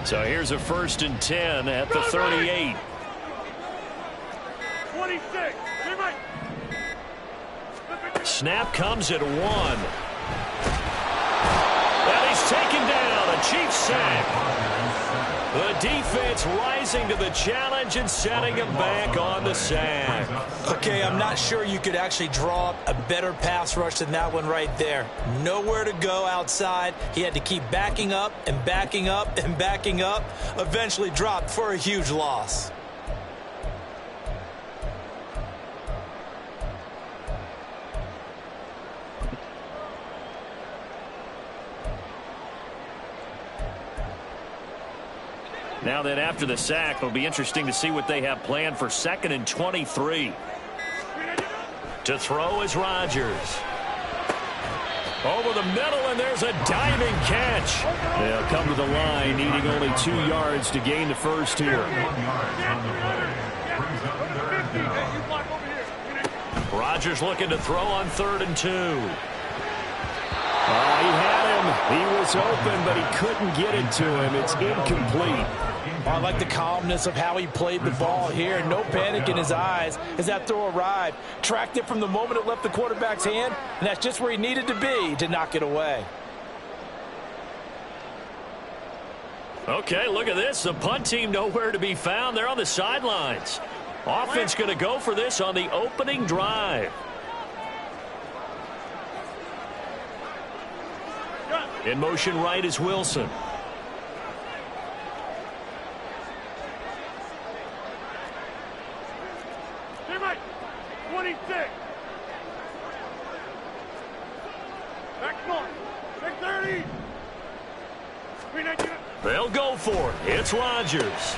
So here's a 1st and 10 at the 38. 26. Snap comes at 1. And he's taken down. A Chiefs sack. The defense rising to the challenge and setting him back on the sack. Okay, I'm not sure you could actually draw up a better pass rush than that one right there. Nowhere to go outside. He had to keep backing up and backing up and backing up. Eventually dropped for a huge loss. Now then, after the sack, it'll be interesting to see what they have planned for 2nd and 23. To throw is Rodgers. Over the middle, and there's a diving catch. They'll come to the line, needing only 2 yards to gain the first here. Rodgers looking to throw on 3rd and 2. He had him. He was open, but he couldn't get it to him. It's incomplete. I like the calmness of how he played the ball here. No panic in his eyes as that throw arrived. Tracked it from the moment it left the quarterback's hand, and that's just where he needed to be to knock it away. Okay, look at this. The punt team nowhere to be found. They're on the sidelines. Offense going to go for this on the opening drive. In motion right is Wilson. They'll go for it. It's Rodgers.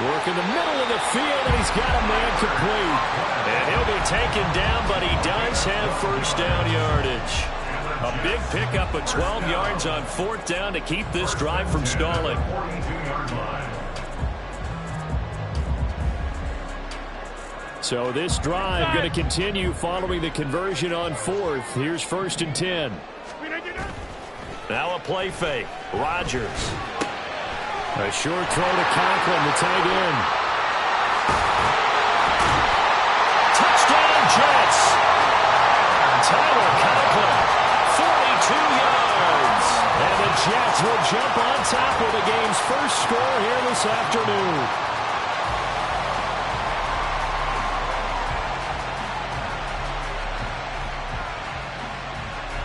Work in the middle of the field, and he's got a man complete. And he'll be taken down, but he does have 1st down yardage. A big pickup of 12 yards on 4th down to keep this drive from stalling. So this drive going to continue following the conversion on 4th. Here's 1st and 10. Now a play fake. Rodgers. A short throw to Conklin, the tight end. Touchdown Jets. Tyler Conklin, 42 yards. And the Jets will jump on top of the game's first score here this afternoon.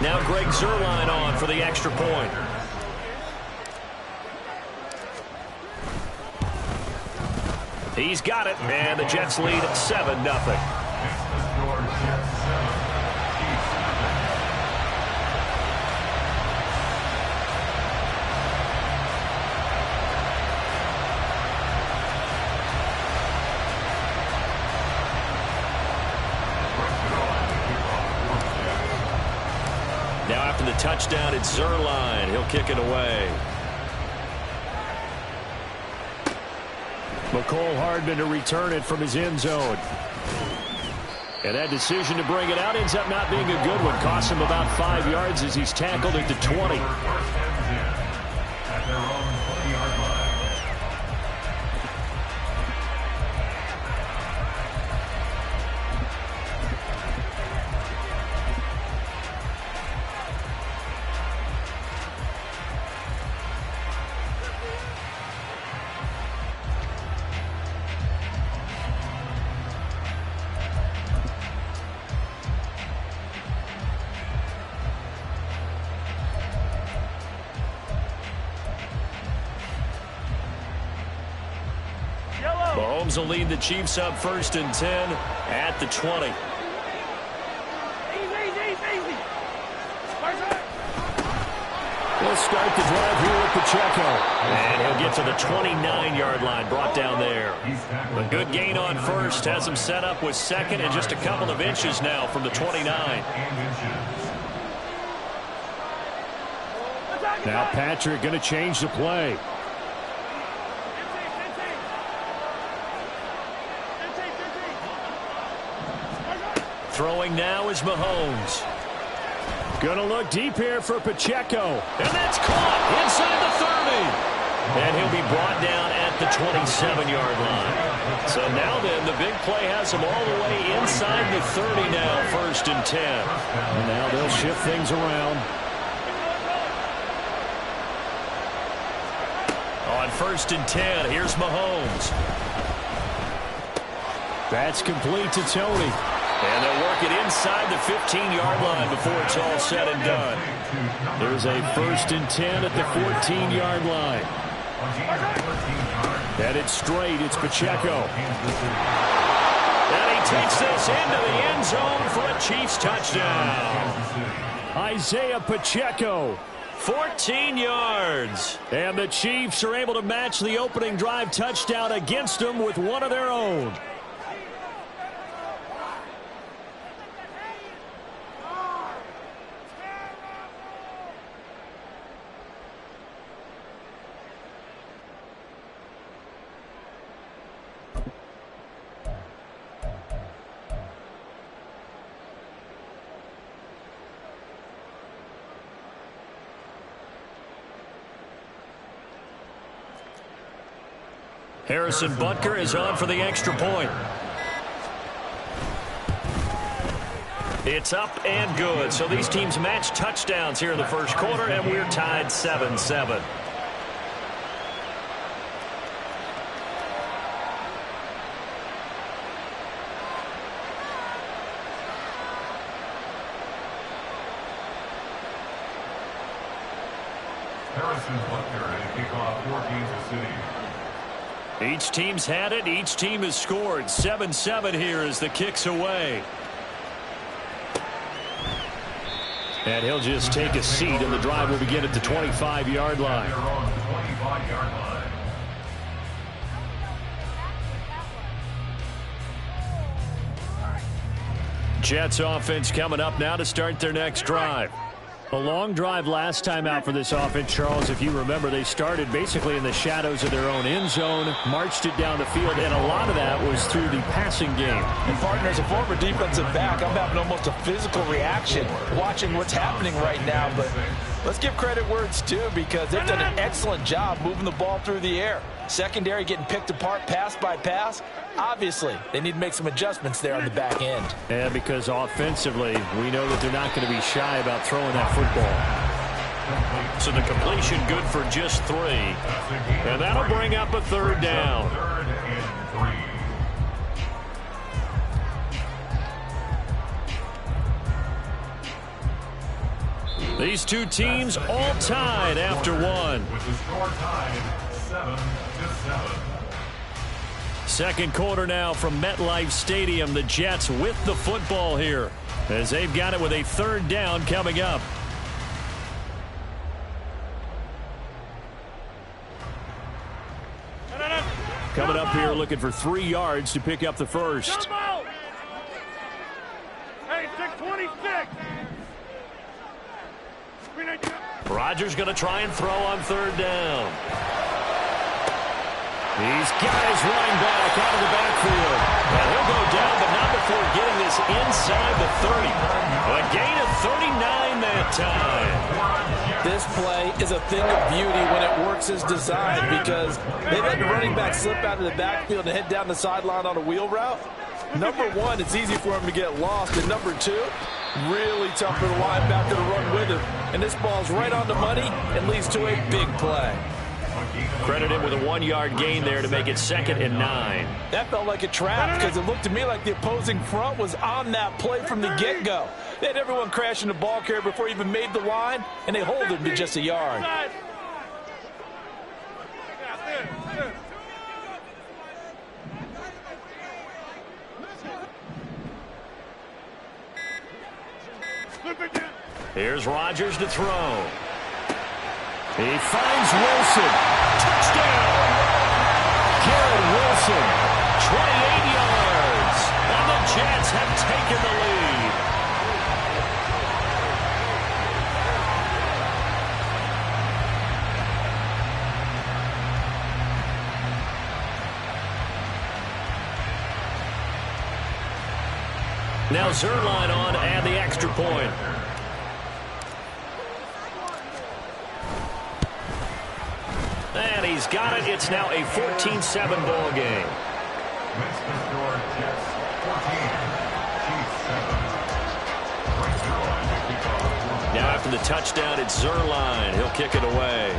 Now Greg Zuerlein on for the extra point. He's got it, and the Jets lead 7-0. Now after the touchdown, it's Zuerlein. He'll kick it away. McCole Hardman to return it from his end zone. And that decision to bring it out ends up not being a good one. Costs him about 5 yards as he's tackled at the 20. Mahomes will lead the Chiefs up 1st and 10 at the 20. He'll start the drive here with Pacheco. And he'll get to the 29-yard line, brought down there. A good gain on 1st has him set up with 2nd and just a couple of inches now from the 29. Now Patrick going to change the play. Throwing now is Mahomes. Going to look deep here for Pacheco. And that's caught inside the And he'll be brought down at the 27-yard line. So now then, the big play has him all the way inside the 30 now, 1st and 10. And now they'll shift things around. On 1st and 10, here's Mahomes. That's complete to Tony. And they'll work it inside the 15-yard line before it's all said and done. There's a 1st and 10 at the 14-yard line. Headed straight, it's Pacheco. And he takes this into the end zone for a Chiefs touchdown. Isaiah Pacheco. 14 yards. And the Chiefs are able to match the opening drive touchdown against them with one of their own. Harrison Butker is on for the extra point. It's up and good. So these teams match touchdowns here in the first quarter, and we're tied 7-7. Harrison Butker and kickoff for Kansas City. Each team's had it. Each team has scored. 7-7 here as the kick's away. And he'll just take a seat, and the drive will begin at the 25-yard line. Jets offense coming up now to start their next drive. A long drive last time out for this offense, Charles. If you remember, they started basically in the shadows of their own end zone, marched it down the field, and a lot of that was through the passing game. And, partner, as a former defensive back, I'm having almost a physical reaction watching what's happening right now. But let's give credit where it's due, because they've done an excellent job moving the ball through the air. Secondary getting picked apart pass by pass. Obviously, they need to make some adjustments there on the back end. And because offensively, we know that they're not going to be shy about throwing that football. So the completion good for just 3. And that'll bring up a 3rd down. These two teams all tied after 1. With the score tied 7-7. Second quarter now from MetLife Stadium. The Jets with the football here as they've got it with a 3rd down coming up. Coming up here looking for 3 yards to pick up the first. Hey, 626. Rodgers going to try and throw on 3rd down. He's got his running back out of the backfield. And he'll go down, but not before getting this inside the 30. A gain of 39 that time. This play is a thing of beauty when it works as designed, because they let the running back slip out of the backfield and head down the sideline on a wheel route. Number one, it's easy for him to get lost. And number two, really tough for the linebacker to run with him. And this ball's right on the money and leads to a big play. Credit him with a 1-yard gain there to make it 2nd and 9. That felt like a trap, because it looked to me like the opposing front was on that play from the get-go. They had everyone crashing the ball carrier before he even made the line, and they hold him to just a yard. Here's Rodgers to throw. He finds Wilson. Touchdown! Garrett Wilson. 28 yards. And the Jets have taken the lead. Now Zerline on and the extra point. And he's He's got it. It's now a 14-7 ball game. Wins the score, Jets 14, Chiefs 7. Right through on the kickoff. Now after the touchdown, it's Zerline. He'll kick it away.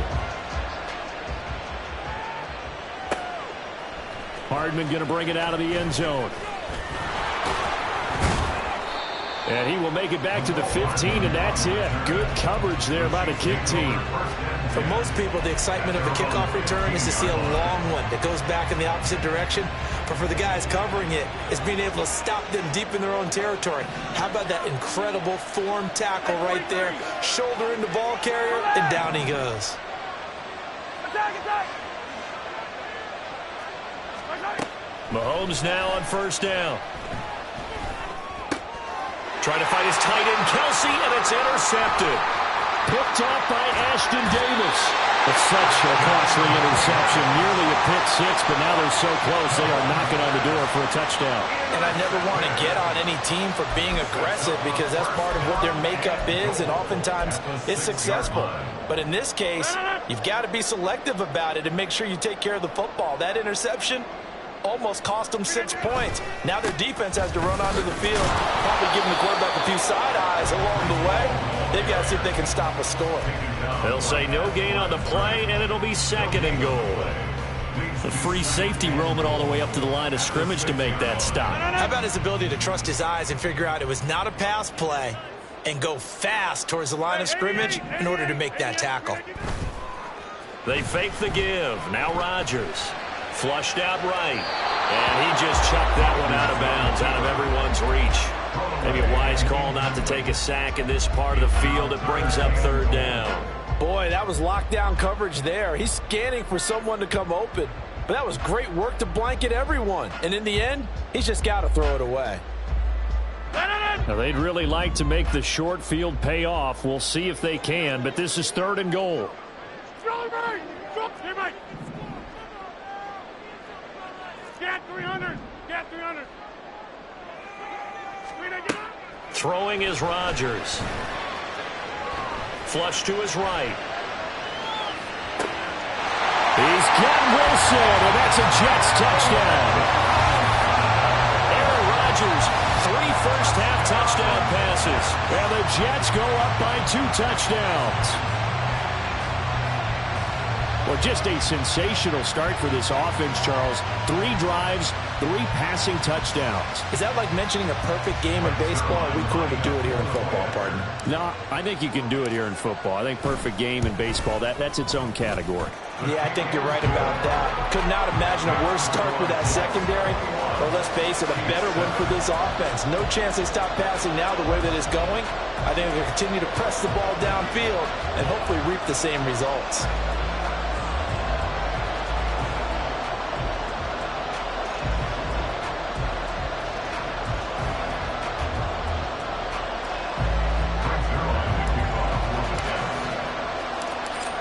Hardman going to bring it out of the end zone. And he will make it back to the 15, and that's it. Good coverage there by the kick team. For most people, the excitement of the kickoff return is to see a long one that goes back in the opposite direction. But for the guys covering it, it's being able to stop them deep in their own territory. How about that incredible form tackle right there? Shoulder into ball carrier, and down he goes. Mahomes now on first down. Trying to fight his tight end, Kelsey, and it's intercepted. Picked off by Ashton Davis. It's such a costly interception. Nearly a pick six, but now they're so close they are knocking on the door for a touchdown. And I never want to get on any team for being aggressive because that's part of what their makeup is, and oftentimes it's successful. But in this case, you've got to be selective about it and make sure you take care of the football. That interception almost cost them 6 points. Now their defense has to run onto the field, probably giving the quarterback a few side eyes along the way. They've got to see if they can stop a score. They'll say no gain on the play, and it'll be 2nd and goal. The free safety roaming all the way up to the line of scrimmage to make that stop. How about his ability to trust his eyes and figure out it was not a pass play and go fast towards the line of scrimmage in order to make that tackle. They fake the give. Now Rodgers. Flushed out right. And he just chucked that one out of bounds, out of everyone's reach. Maybe a wise call not to take a sack in this part of the field. It brings up 3rd down. Boy, that was lockdown coverage there. He's scanning for someone to come open. But that was great work to blanket everyone. And in the end, he's just got to throw it away. Now, they'd really like to make the short field pay off. We'll see if they can, but this is 3rd and goal. Get 300. Get 300. Throwing is Rodgers. Flush to his right. He's got Wilson, and that's a Jets touchdown. Aaron Rodgers, 3 first-half touchdown passes. And the Jets go up by 2 touchdowns. Well, just a sensational start for this offense, Charles. 3 drives, 3 passing touchdowns. Is that like mentioning a perfect game in baseball? Or are we cool to do it here in football, partner? No, I think you can do it here in football. I think perfect game in baseball, that's its own category. Yeah, I think you're right about that. Could not imagine a worse start with that secondary. Or let's face it, a better one for this offense. No chance they stop passing now the way that it's going. I think they'll continue to press the ball downfield and hopefully reap the same results.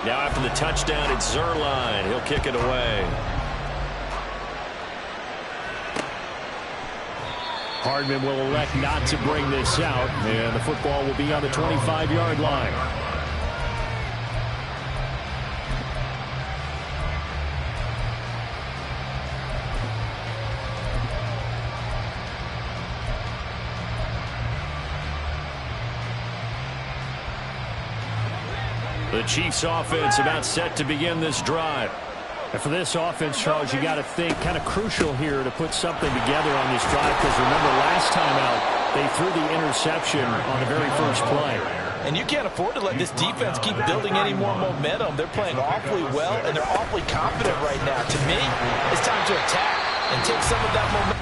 Now after the touchdown, it's Zerline. He'll kick it away. Hardman will elect not to bring this out, and the football will be on the 25-yard line. The Chiefs offense about set to begin this drive. And for this offense, Charles, you got to think kind of crucial here to put something together on this drive, because remember last time out they threw the interception on the very first play. And you can't afford to let this defense keep building any more momentum. They're playing awfully well, and they're awfully confident right now. To me, it's time to attack and take some of that momentum.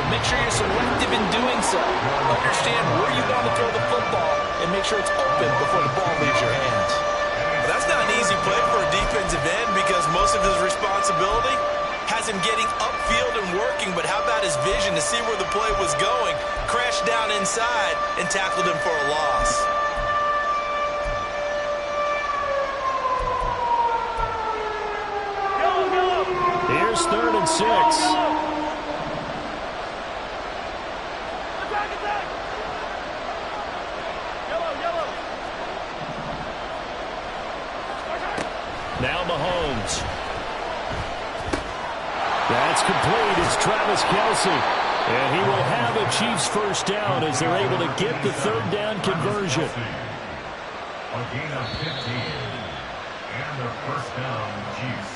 Make sure you're selective in doing so. Understand where you want to throw the football and make sure it's open before the ball leaves your hands. Well, that's not an easy play for a defensive end because most of his responsibility has him getting upfield and working, but how about his his vision to see where the play was going, crashed down inside, and tackled him for a loss. Here's 3rd and 6. Now Mahomes. That's complete. It's Travis Kelce. And he will have a Chiefs first down as they're able to get the 3rd down conversion. A gain of 15. And a first down, Chiefs.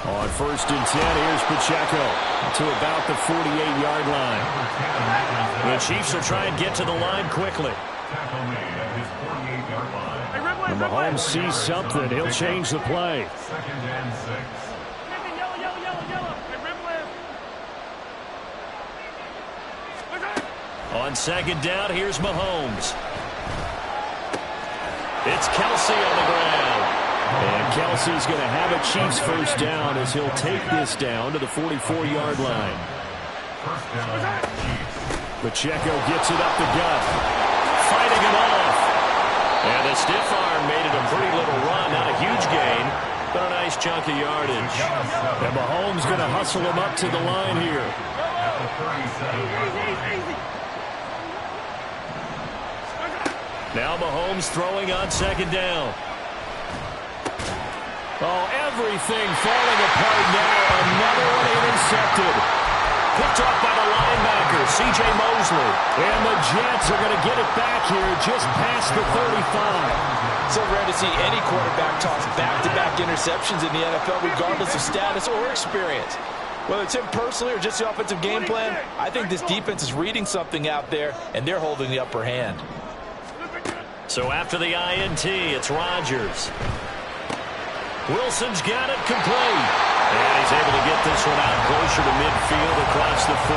On 1st and 10, here's Pacheco to about the 48-yard line. The Chiefs will try and get to the line quickly. And Mahomes sees something. He'll change the play. 2nd and 6. On 2nd down, here's Mahomes. It's Kelce on the ground. And Kelce's going to have a Chiefs first down as he'll take this down to the 44-yard line. First down, Chiefs. Pacheco gets it up the gut. Fighting him off. And the stiff arm made it a pretty little run. Not a huge gain, but a nice chunk of yardage. And Mahomes going to hustle him up to the line here. At the 37-yard line. Now Mahomes throwing on 2nd down. Oh, everything falling apart now. Another one intercepted. Picked off by the linebacker, C.J. Mosley. And the Jets are going to get it back here just past the 35. So rare to see any quarterback toss back-to-back interceptions in the NFL, regardless of status or experience. Whether it's him personally or just the offensive game plan, I think this defense is reading something out there, and they're holding the upper hand. So after the INT, it's Rodgers. Wilson's got it complete. And he's able to get this one out closer to midfield across the 45.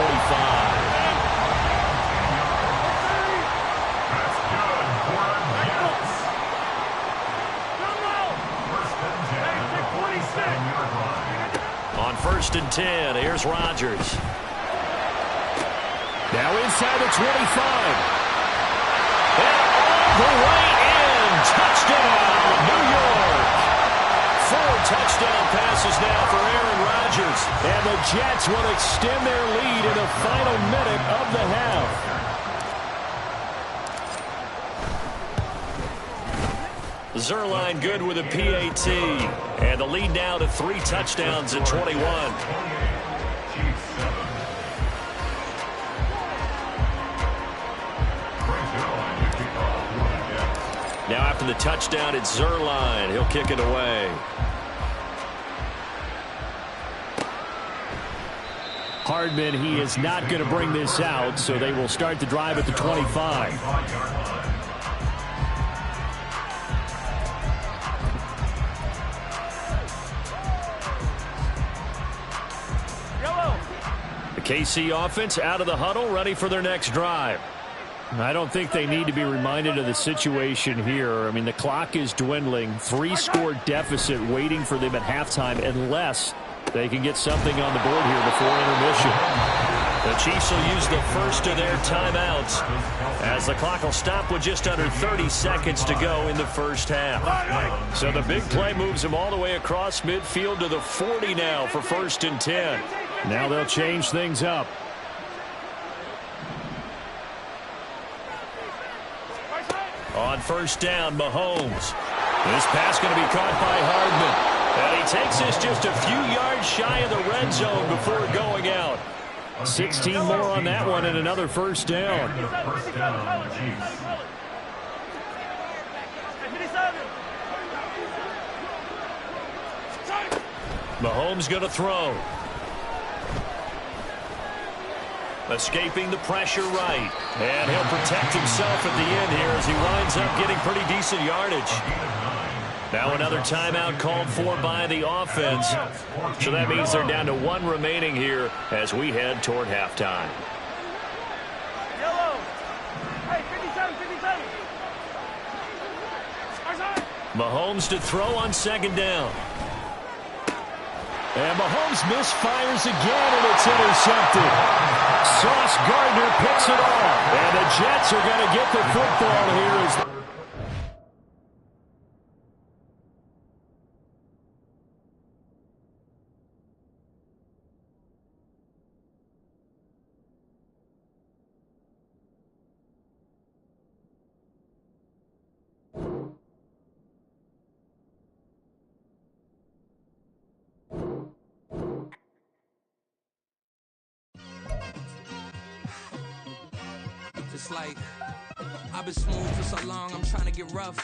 That's good for the Jets. First and 10 at the 47-yard line. On 1st and 10, here's Rodgers. Now inside the 25. And all the way in. Touchdown, New York. 4 touchdown passes now for Aaron Rodgers. And the Jets will extend their lead in the final minute of the half. Zerline good with a PAT. And the lead now to 3 touchdowns at 21. Chiefs 7. Now after the touchdown, it's Zerline. He'll kick it away. Hardman, he is not going to bring this out, so they will start the drive at the 25. The KC offense out of the huddle, ready for their next drive. I don't think they need to be reminded of the situation here. I mean, the clock is dwindling. 3-score deficit waiting for them at halftime unless they can get something on the board here before intermission. The Chiefs will use the first of their timeouts as the clock will stop with just under 30 seconds to go in the first half. So the big play moves them all the way across midfield to the 40 now for 1st and 10. Now they'll change things up. On 1st down, Mahomes. This pass going to be caught by Hardman. And he takes this just a few yards shy of the red zone before going out. 16 more on that one and another first down. First down, Chiefs. Mahomes going to throw. Escaping the pressure right. And he'll protect himself at the end here as he winds up getting pretty decent yardage. Now another timeout called for by the offense. So that means they're down to 1 remaining here as we head toward halftime. Mahomes to throw on second down. And Mahomes misfires again, and it's intercepted. Sauce Gardner picks it off. And the Jets are going to get the football here as It's like I've been smooth for so long, I'm trying to get rough.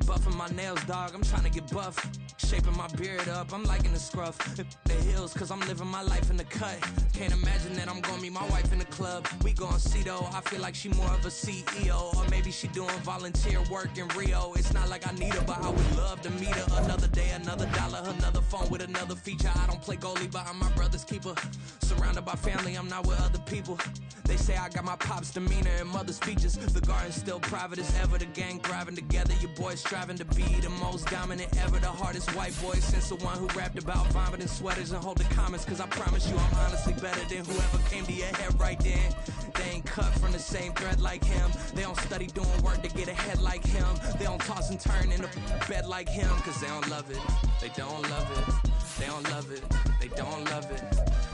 Buffing my nails, dog, I'm trying to get buff. Shaping my beard up, I'm liking the scruff. The hills, cause I'm living my life in the cut. Can't imagine that I'm gonna meet my wife in the club. We gon' see though, I feel like she more of a CEO. Or maybe she doing volunteer work in Rio. It's not like I need her, but I would love to meet her. Another day, another dollar, another phone with another feature. I don't play goalie, but I'm my brother's keeper. Surrounded by family, I'm not with other people. They say I got my pop's demeanor and mother's features. The garden's still private as ever, the gang thriving together. Your boys striving to be the most dominant ever. The hardest white boy since the one who rapped about vomiting sweaters and holding comments. Cause I promise you I'm honestly better than whoever came to your head right then. They ain't cut from the same thread like him. They don't study doing work to get ahead like him. They don't toss and turn in the bed like him. Cause they don't love it, they don't love it. They don't love it, they don't love it.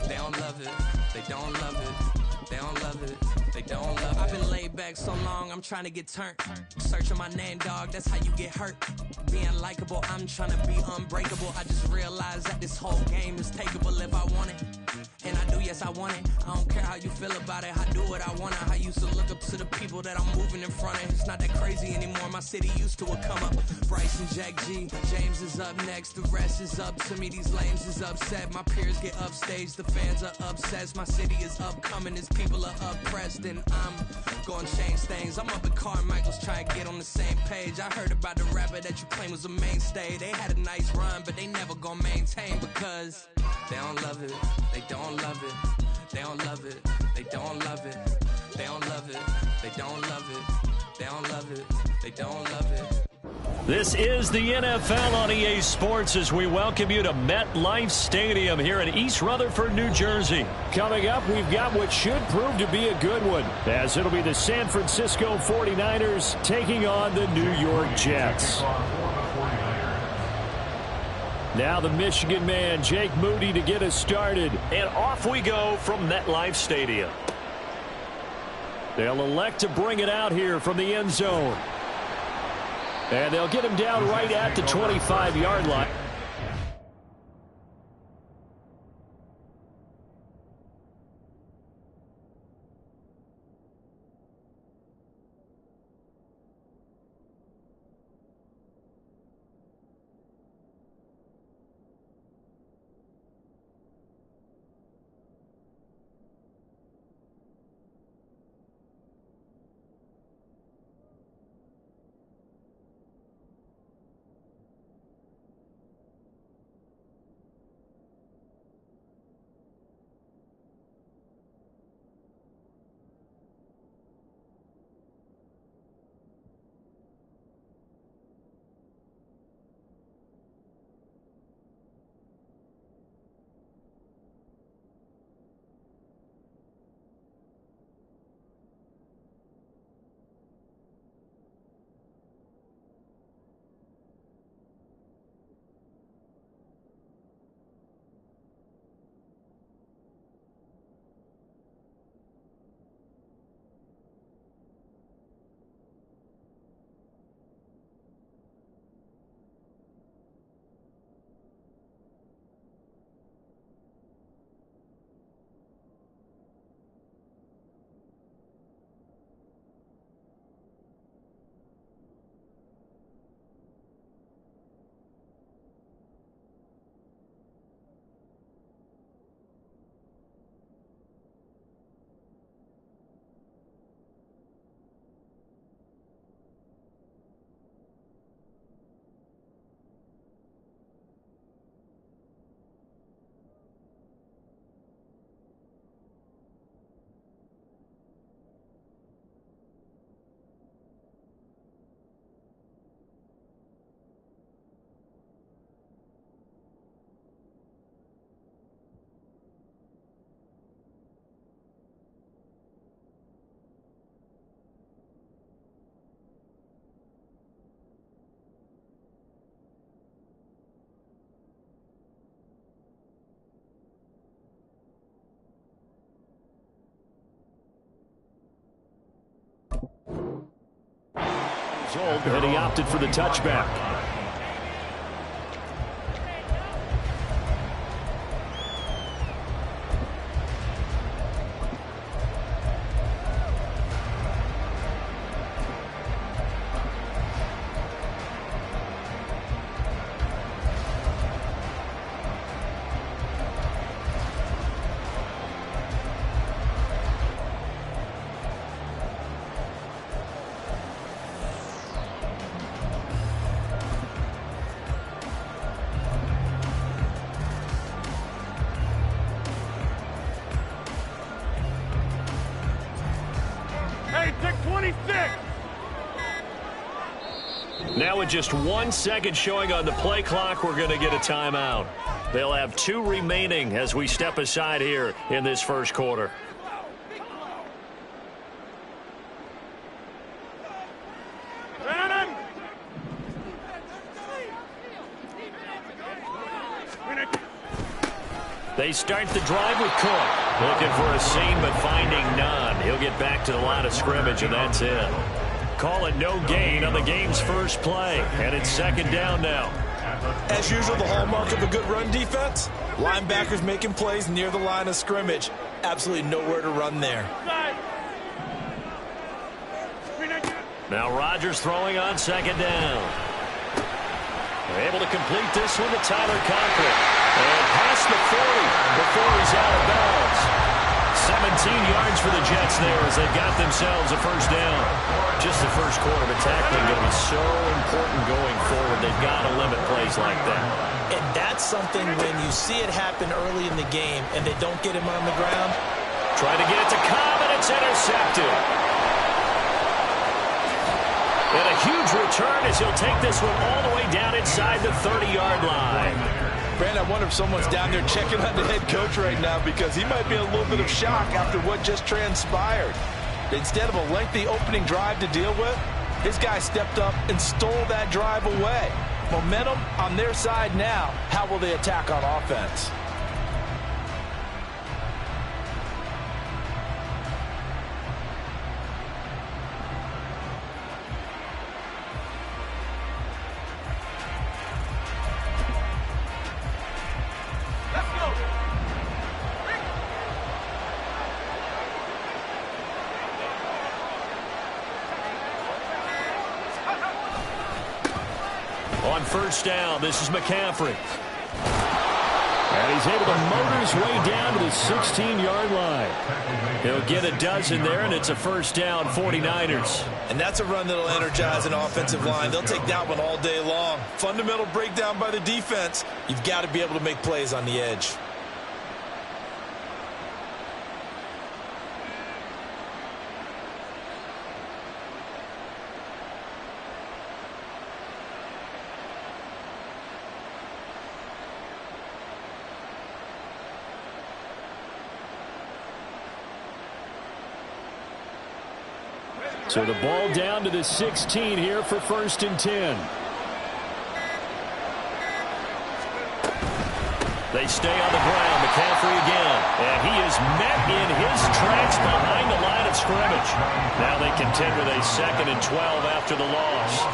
They don't love it, they don't love it. They don't love it, they don't love it. I've been laid back so long, I'm trying to get turned. Searching my name, dog, that's how you get hurt. Being likable, I'm trying to be unbreakable. I just realized that this whole game is takeable if I want it. And I do, yes, I want it. I don't care how you feel about it, I do what I want. I used to look up to the people that I'm moving in front of. It's not that crazy anymore, my city used to it come up. Bryce and Jack G, James is up next, the rest is up to me. These lames is upset, my peers get upstaged, the fans are obsessed. My city is upcoming, its people are oppressed, and I'm gonna change things. I'm up at Carmichael's trying to get on the same page. I heard about the rapper that you claim was a mainstay. They had a nice run, but they never gonna maintain because they don't love it, they don't love it, they don't love it, they don't love it, they don't love it, they don't love it, they don't love it, they don't love it. This is the NFL on EA Sports as we welcome you to MetLife Stadium here in East Rutherford, New Jersey. coming up, we've got what should prove to be a good one, as it'll be the San Francisco 49ers taking on the New York Jets. Now the Michigan man, Jake Moody, to get us started. And off we go from MetLife Stadium. They'll elect to bring it out here from the end zone. And they'll get him down right at the 25-yard line. And he opted for the touchback. Hey, take 26. Now with just 1 second showing on the play clock, we're going to get a timeout. They'll have 2 remaining as we step aside here in this first quarter. They start the drive with Cook. Looking for a seam, but finding none. He'll get back to the line of scrimmage, and that's it. Call it no gain on the game's first play, and it's second down now. As usual, the hallmark of a good run defense, linebackers making plays near the line of scrimmage. Absolutely nowhere to run there. Now Rodgers throwing on second down. They're able to complete this one to Tyler Conklin. And past the 40 before he's out of bounds. 17 yards for the Jets there as they got themselves a first down. Just the first quarter, but tackling going to be so important going forward. They've got to limit plays like that. And that's something when you see it happen early in the game and they don't get him on the ground. Trying to get it to Cobb, and it's intercepted. And a huge return as he'll take this one all the way down inside the 30-yard line. Brandon, I wonder if someone's down there checking on the head coach right now because he might be in a little bit of shock after what just transpired. Instead of a lengthy opening drive to deal with, his guy stepped up and stole that drive away. Momentum on their side now. How will they attack on offense? On first down, this is McCaffrey. And he's able to motor his way down to the 16-yard line. He'll get a dozen there, and it's a first down, 49ers. And that's a run that'll energize an offensive line. They'll take that one all day long. Fundamental breakdown by the defense. You've got to be able to make plays on the edge. So the ball down to the 16 here for first and 10. They stay on the ground. McCaffrey again. And he is met in his tracks behind the line of scrimmage. Now they contend with a second and 12 after the loss.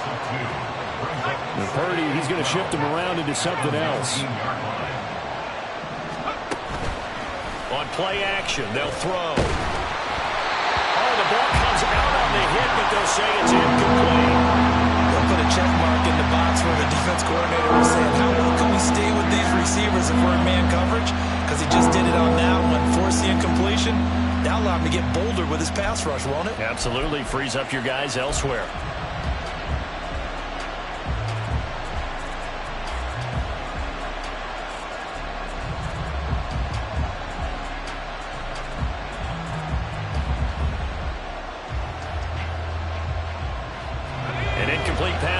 And Purdy, he's going to shift him around into something else. On play action, they'll throw. Oh, the ball comes out on the hit, but they'll say it's incomplete. They'll put a check mark in the box where the defense coordinator was saying, how long can we stay with these receivers if we're in man coverage? Because he just did it on that one. Force the incompletion. That'll allow him to get bolder with his pass rush, won't it? Absolutely. Frees up your guys elsewhere.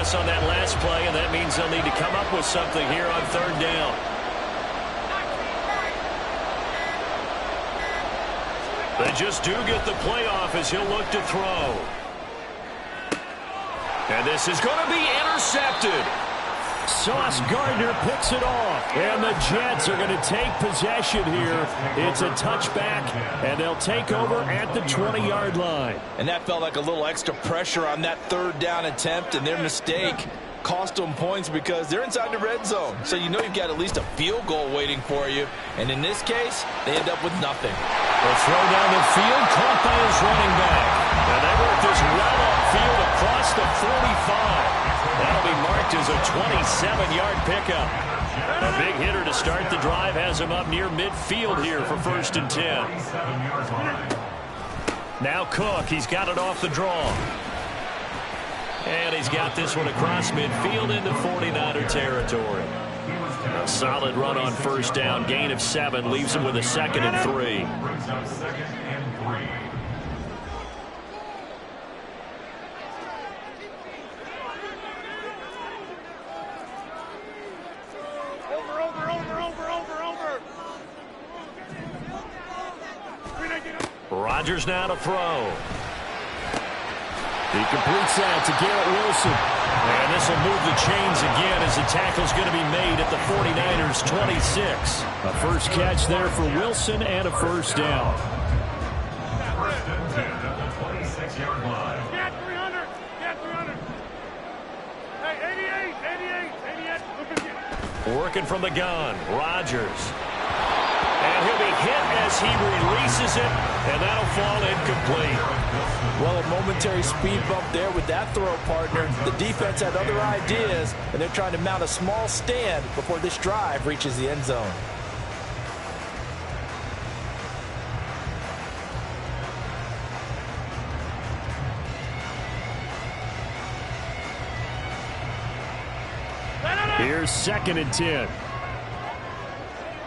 On that last play, and that means they'll need to come up with something here on third down. They just do get the play off as he'll look to throw. And this is going to be intercepted. Sauce Gardner picks it off, and the Jets are going to take possession here. It's a touchback, and they'll take over at the 20-yard line. And that felt like a little extra pressure on that third down attempt, and their mistake cost them points because they're inside the red zone. So you know you've got at least a field goal waiting for you. And in this case, they end up with nothing. The throw down the field, caught by his running back. And they work this well upfield across the 45. That'll be marked as a 27-yard pickup. A big hitter to start the drive has him up near midfield here for 1st and 10. Now Cook, he's got it off the draw. And he's got this one across midfield into 49er territory. A solid run on 1st down. Gain of 7 leaves him with a 2nd and 3. Rodgers now to throw. He completes that to Garrett Wilson. And this will move the chains again as the tackle's going to be made at the 49ers 26. A first catch there for Wilson and a 1st down. 1st and 10 at the 26-yard line. Get 300. Get 300. Hey, 88. 88. Look at you. Working from the gun, Rodgers. And he'll be hit as he releases it, and that'll fall incomplete. Well, a momentary speed bump there with that throw, partner. The defense had other ideas, and they're trying to mount a small stand before this drive reaches the end zone. Here's 2nd and 10.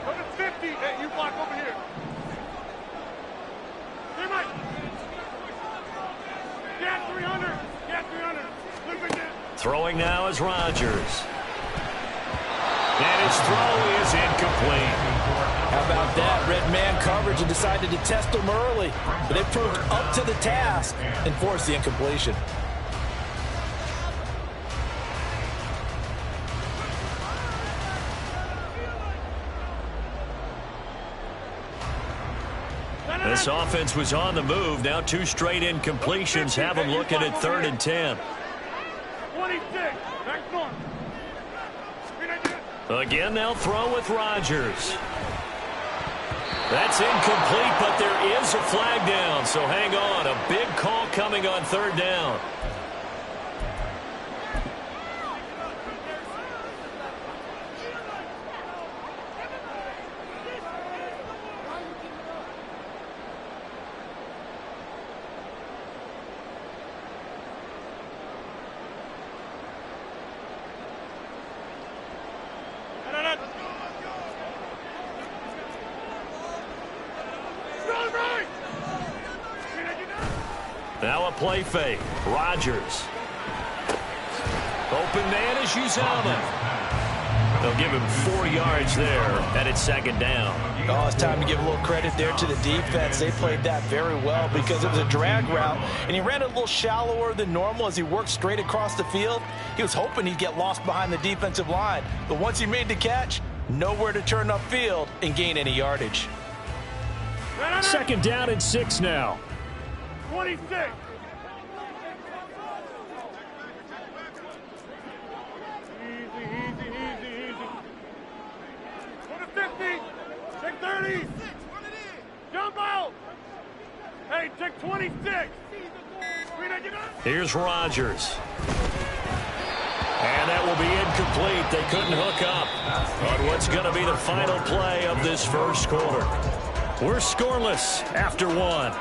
Go to 50. Hey, you block over here. Hey, Mike. Get 300. Get 300. Look at this. Throwing now is Rodgers. And his throw is incomplete. How about that? Red man coverage and decided to test him early. But they proved up to the task and forced the incompletion. This offense was on the move. Now 2 straight incompletions have them looking at 3rd and 10. 26. Back north. Again, they'll throw with Rodgers. That's incomplete, but there is a flag down, so hang on. A big call coming on 3rd down. Now a play fake. Rodgers. Open man is Uzama. They'll give him 4 yards there, and it's 2nd down. Oh, it's time to give a little credit there to the defense. They played that very well because it was a drag route, and he ran a little shallower than normal as he worked straight across the field. He was hoping he'd get lost behind the defensive line, but once he made the catch, nowhere to turn upfield and gain any yardage. 2nd down and 6 now. 26. Easy. Go to 50. Take 30. Jump out. Hey, take 26. Here's Rodgers. And that will be incomplete. They couldn't hook up on what's going to be the final play of this 1st quarter. We're scoreless after 1.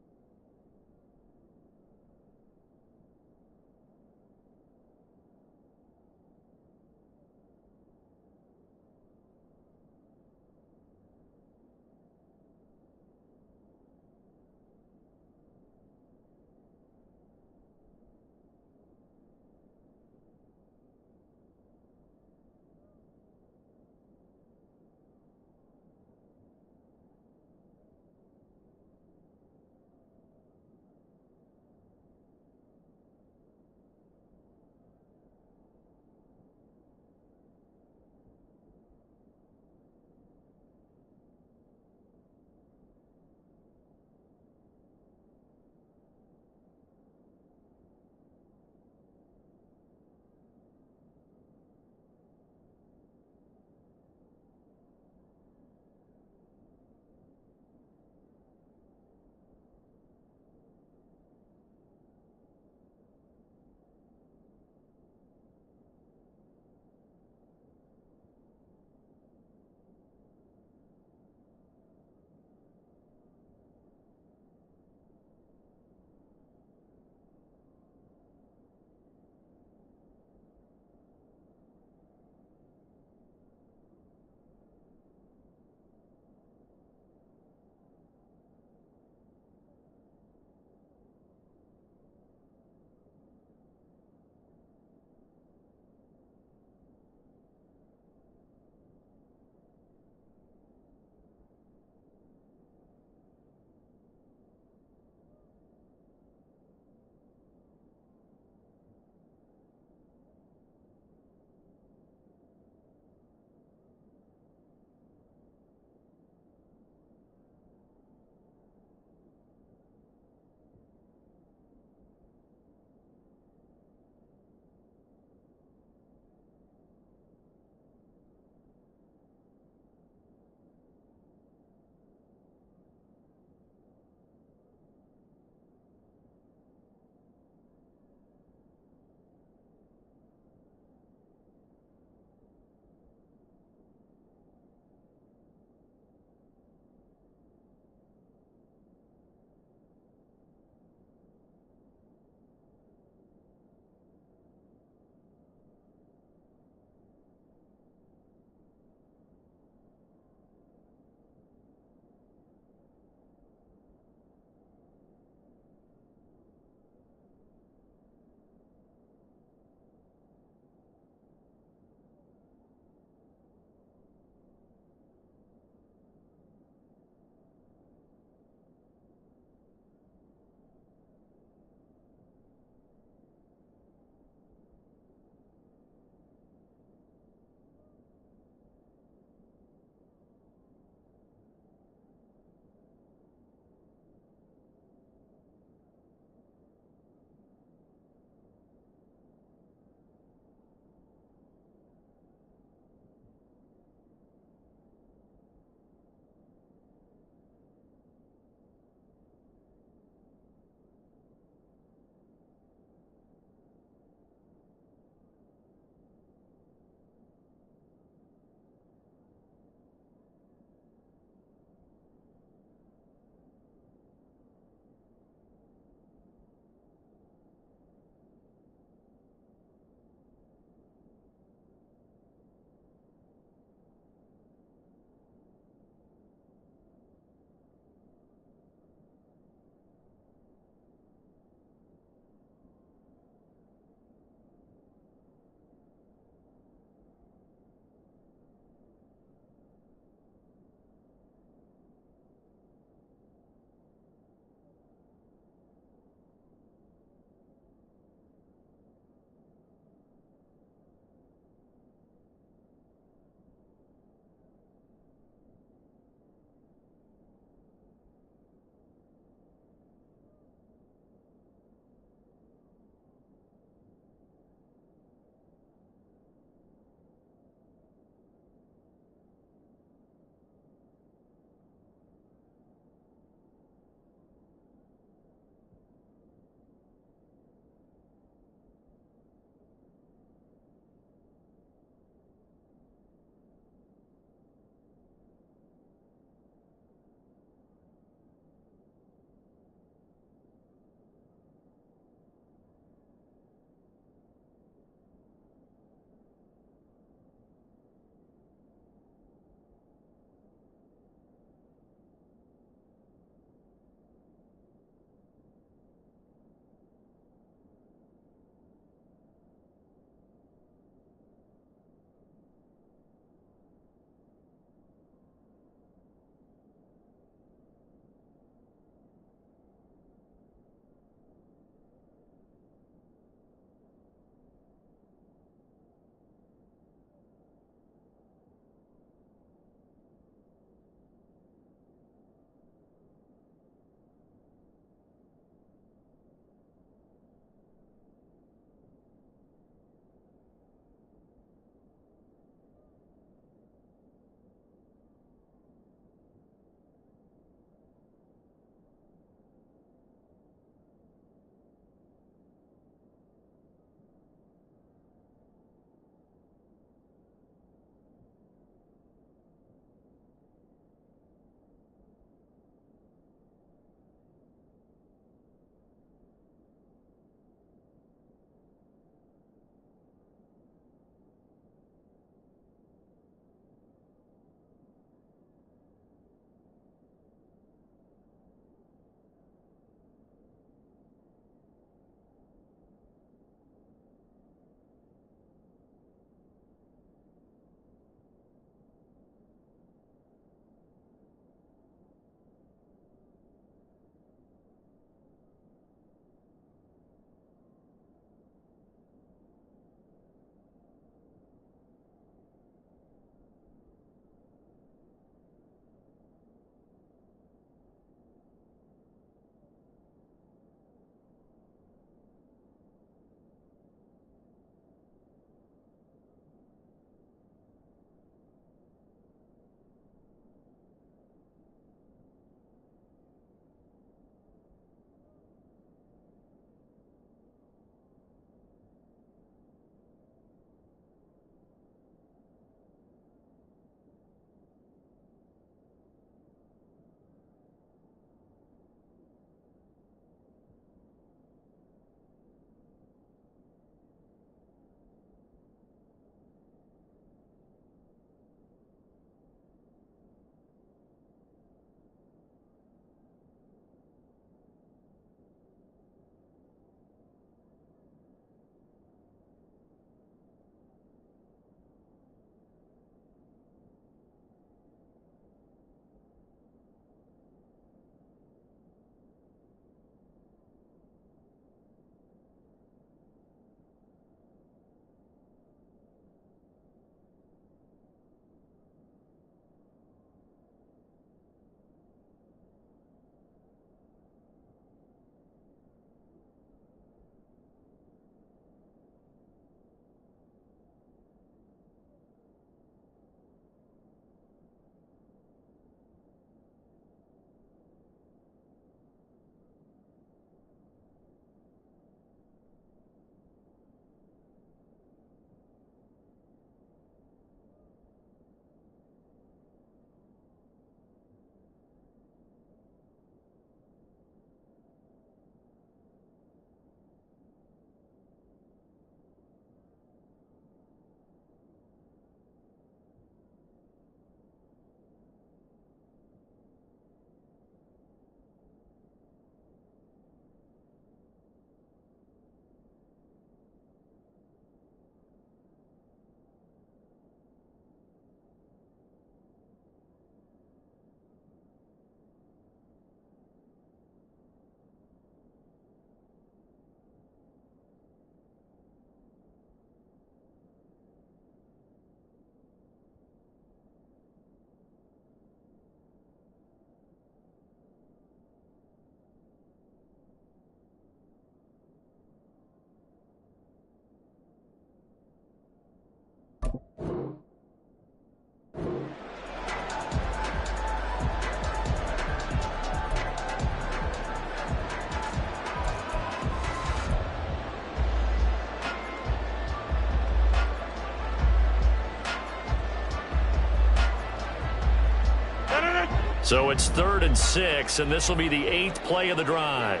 So it's 3rd and 6, and this will be the 8th play of the drive.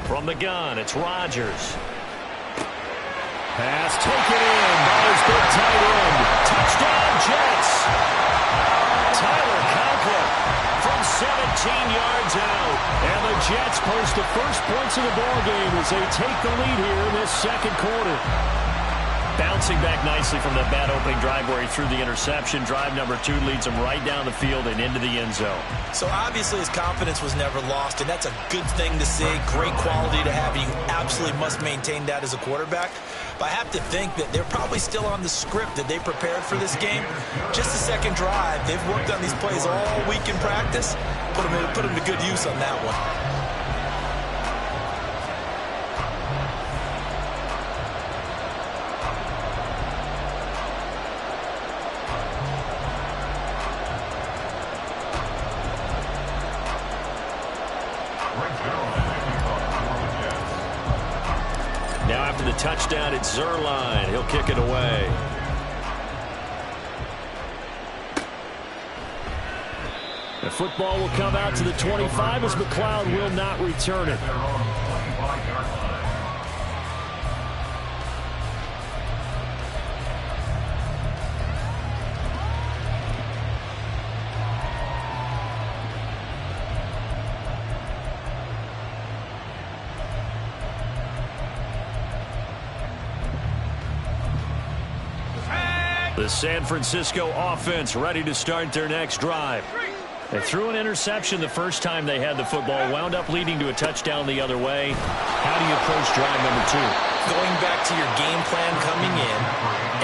From the gun, it's Rodgers. Pass taken in by his big tight end. Touchdown, Jets. Tyler Conklin from 17 yards out. And the Jets post the first points of the ballgame as they take the lead here in this second quarter. Bouncing back nicely from that bad opening drive where he threw the interception. Drive number 2 leads him right down the field and into the end zone. So obviously his confidence was never lost, and that's a good thing to see. Great quality to have, and you absolutely must maintain that as a quarterback. But I have to think that they're probably still on the script that they prepared for this game. Just the second drive. They've worked on these plays all week in practice. Put them to good use on that one. Now after the touchdown, it's Zerline. He'll kick it away. The football will come out to the 25 as McLeod will not return it. The San Francisco offense ready to start their next drive. They threw an interception the first time they had the football, wound up leading to a touchdown the other way. How do you approach drive number 2? Going back to your game plan coming in,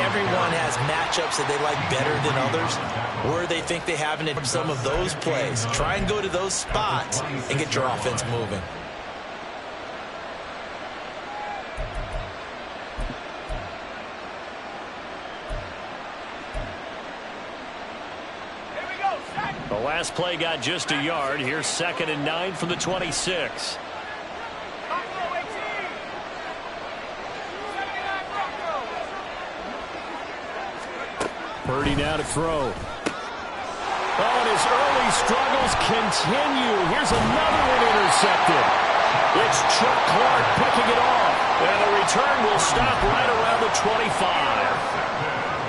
everyone has matchups that they like better than others, where they think they have in some of those plays. Try and go to those spots and get your offense moving. The last play got just a yard. Here's 2nd and 9 from the 26. Purdy now to throw. Oh, and his early struggles continue. Here's another one intercepted. It's Chuck Clark picking it off. And the return will stop right around the 25.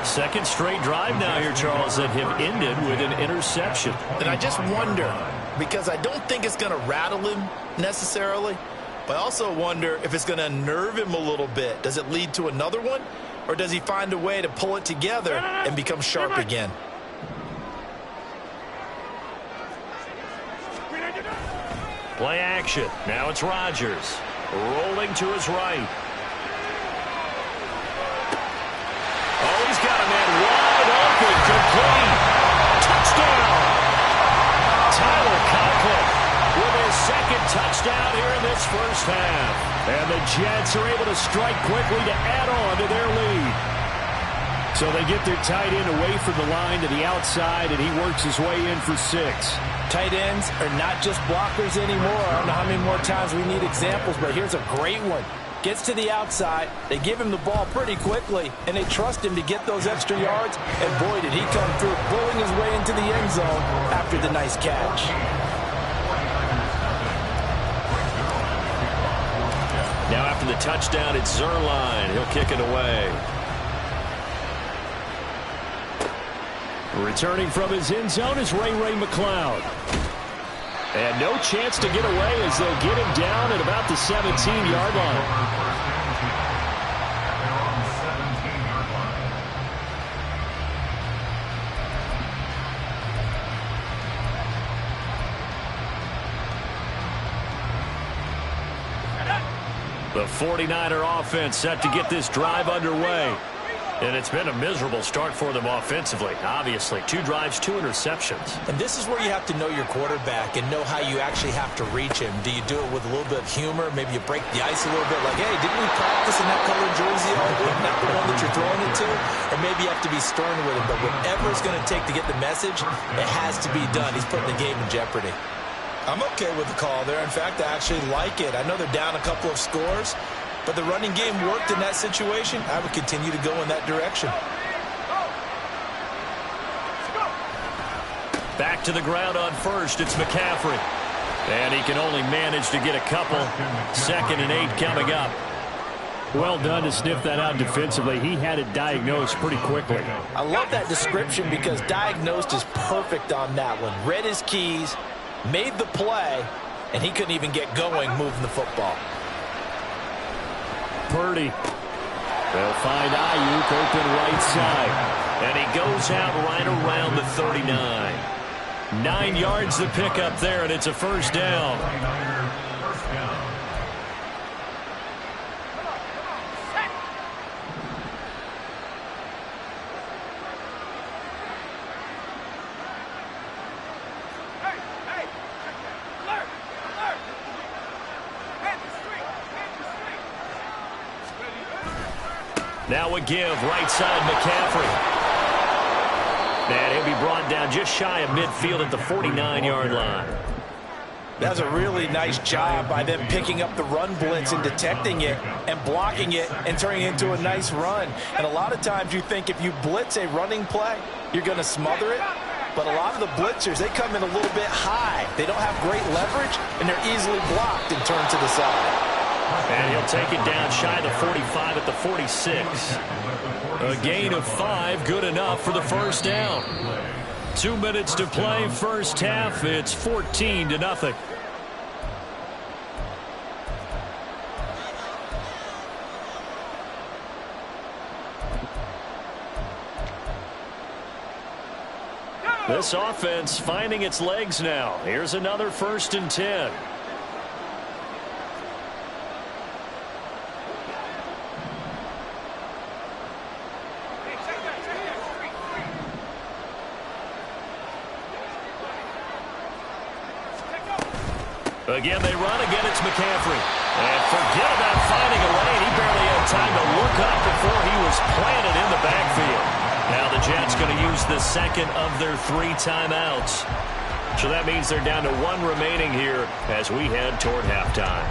Second straight drive now here, Charles, that have ended with an interception. And I just wonder, because I don't think it's going to rattle him necessarily, but I also wonder if it's going to unnerve him a little bit. Does it lead to another one, or does he find a way to pull it together and become sharp again? Play action. Now it's Rodgers. Rolling to his right. Oh, he's got a man wide open. Complete. Touchdown. Tyler Conklin with his second touchdown here in this first half. And the Jets are able to strike quickly to add on to their lead. So they get their tight end away from the line to the outside, and he works his way in for 6. Tight ends are not just blockers anymore. I don't know how many more times we need examples, but here's a great one. Gets to the outside, they give him the ball pretty quickly, and they trust him to get those extra yards, and boy, did he come through, pulling his way into the end zone after the nice catch. Now after the touchdown, it's Zerline. He'll kick it away. Returning from his end zone is Ray McLeod. And no chance to get away as they'll get him down at about the 17-yard line. The 49er offense set to get this drive underway. And it's been a miserable start for them offensively. Obviously, 2 drives, 2 interceptions. And this is where you have to know your quarterback and know how you actually have to reach him. Do you do it with a little bit of humor? Maybe you break the ice a little bit, like, hey, didn't we practice in that colored jersey all week? Not the one that you're throwing it to? Or maybe you have to be stern with him. But whatever it's going to take to get the message, it has to be done. He's putting the game in jeopardy. I'm okay with the call there. In fact, I actually like it. I know they're down a couple of scores, but the running game worked in that situation. I would continue to go in that direction. Back to the ground on first. It's McCaffrey. And he can only manage to get a couple. 2nd and 8 coming up. Well done to sniff that out defensively. He had it diagnosed pretty quickly. I love that description because diagnosed is perfect on that one. Read his keys, made the play, and he couldn't even get going moving the football. Purdy. They'll find Ayuk open right side. And he goes out right around the 39. 9 yards to pick up there, and it's a first down. First down. Now a give, right side McCaffrey. And he'll be brought down just shy of midfield at the 49-yard line. That was a really nice job by them picking up the run blitz and detecting it and blocking it and turning it into a nice run. And a lot of times you think if you blitz a running play, you're going to smother it. But a lot of the blitzers, they come in a little bit high. They don't have great leverage, and they're easily blocked and turned to the side. And he'll take it down shy of the 45 at the 46. A gain of 5, good enough for the first down. 2 minutes to play, first half. It's 14-0. This offense finding its legs now. Here's another 1st and 10. Again, they run. Again, it's McCaffrey. And forget about finding a lane. He barely had time to look up before he was planted in the backfield. Now the Jets going to use the 2nd of their 3 timeouts. So that means they're down to 1 remaining here as we head toward halftime.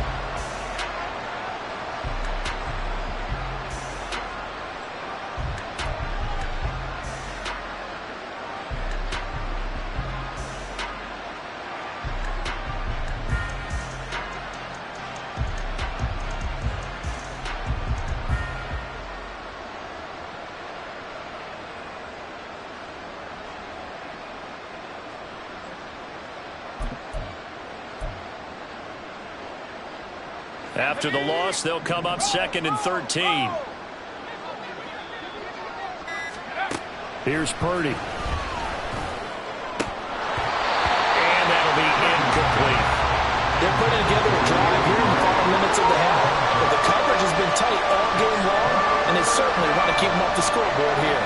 After the loss, they'll come up 2nd and 13. Here's Purdy. And that'll be incomplete. They're putting together a drive here in the final minutes of the half. But the coverage has been tight all game long, and they certainly want to keep them off the scoreboard here.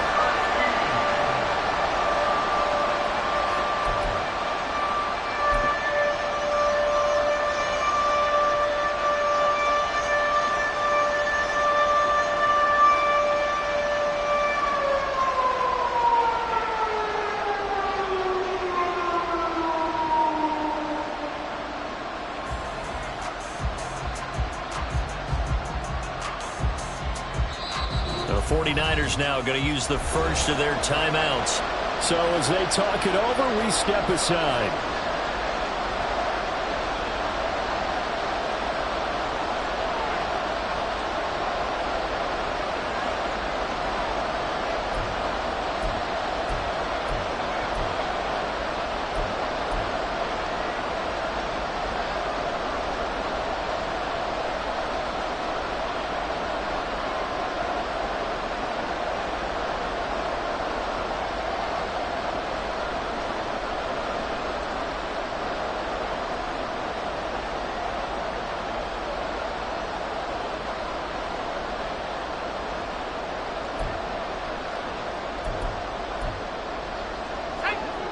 The 49ers now going to use the first of their timeouts. So as they talk it over, we step aside.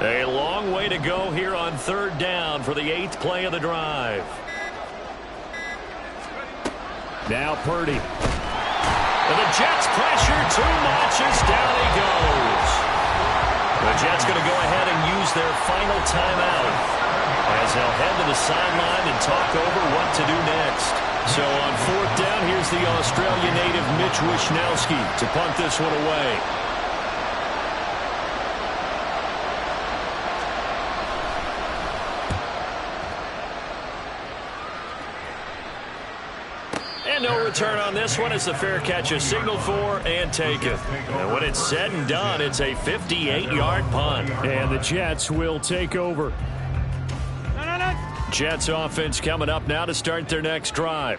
A long way to go here on 3rd down for the 8th play of the drive. Now Purdy. And the Jets pressure too much as down he goes. The Jets going to go ahead and use their final timeout as they'll head to the sideline and talk over what to do next. So on fourth down, here's the Australian native Mitch Wishnowsky to punt this one away. And no return on this one as the fair catch is signaled for and taken. And when it's said and done, it's a 58-yard punt. And the Jets will take over. Jets offense coming up now to start their next drive.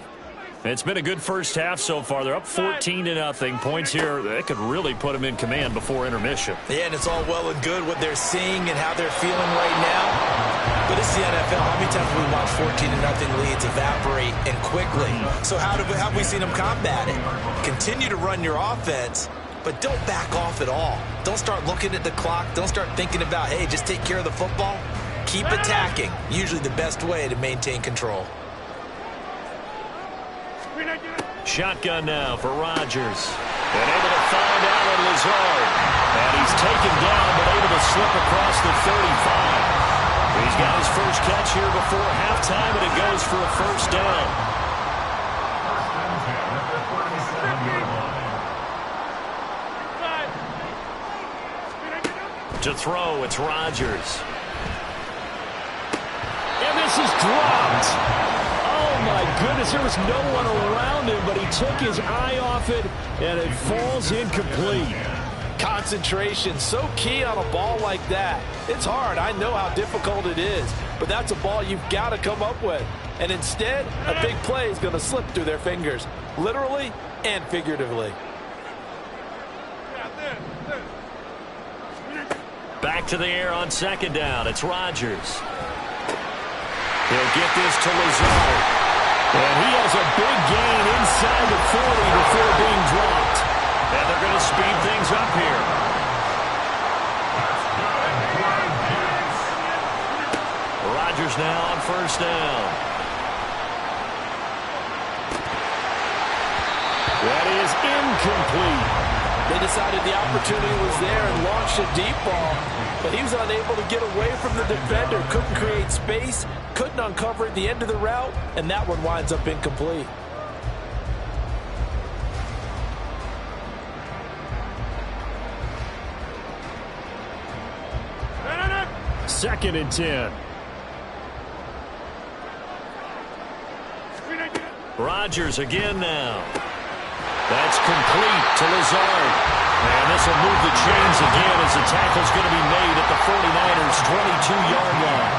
It's been a good first half so far. They're up 14-0. Points here, that could really put them in command before intermission. Yeah, and it's all well and good what they're seeing and how they're feeling right now. But it's the NFL. How many times have we watched 14-0 leads evaporate and quickly? So how have we seen them combat it? Continue to run your offense, but don't back off at all. Don't start looking at the clock. Don't start thinking about, hey, just take care of the football. Keep attacking. Usually the best way to maintain control. Shotgun now for Rodgers. And able to find Allen Lazard. And he's taken down, but able to slip across the 35. He's got his first catch here before halftime, and it goes for a first down. To throw, it's Rodgers. And this is dropped. Oh, my goodness, there was no one around him, but he took his eye off it, and it falls incomplete. Concentration, so key on a ball like that. It's hard. I know how difficult it is, but that's a ball you've got to come up with. And instead, a big play is going to slip through their fingers, literally and figuratively. Back to the air on second down. It's Rodgers. He'll get this to Lazard. And he has a big gain inside the 40 before being dropped. And they're going to speed things up here. Rodgers now on first down. That is incomplete. They decided the opportunity was there and launched a deep ball, but he was unable to get away from the defender, couldn't create space, couldn't uncover at the end of the route, and that one winds up incomplete. Second and 10. Rodgers again now. That's complete to Lazard. And this will move the chains again as the tackle's going to be made at the 49ers' 22-yard line.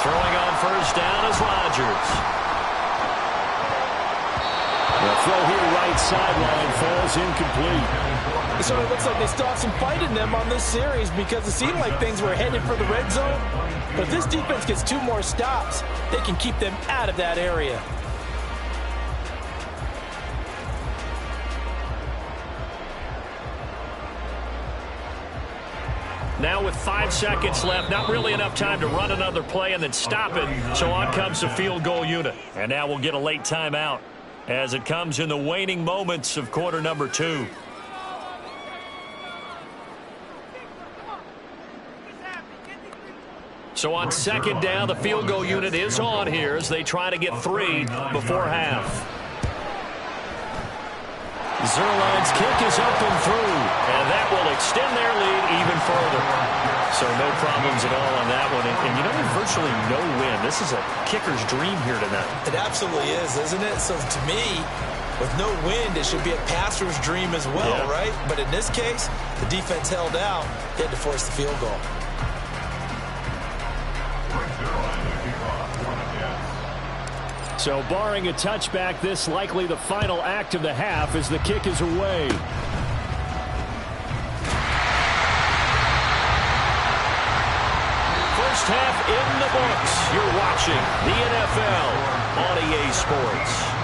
Throwing on first down is Rodgers. The throw here right sideline falls incomplete. So it looks like they still have some fight in them on this series because it seemed like things were headed for the red zone. But if this defense gets 2 more stops, they can keep them out of that area. Now with 5 seconds left, not really enough time to run another play and then stop it. So on comes the field goal unit. And now we'll get a late timeout as it comes in the waning moments of quarter number 2. So on second down, the field goal unit is on here as they try to get 3 before half. Zerline's kick is up and through, and that will extend their lead even further. So no problems at all on that one. And you know, virtually no win. This is a kicker's dream here tonight. It absolutely is, isn't it? So to me, with no wind, it should be a passer's dream as well, yeah. Right? But in this case, the defense held out. They had to force the field goal. So barring a touchback, this likely the final act of the half as the kick is away. First half in the books. You're watching the NFL on EA Sports.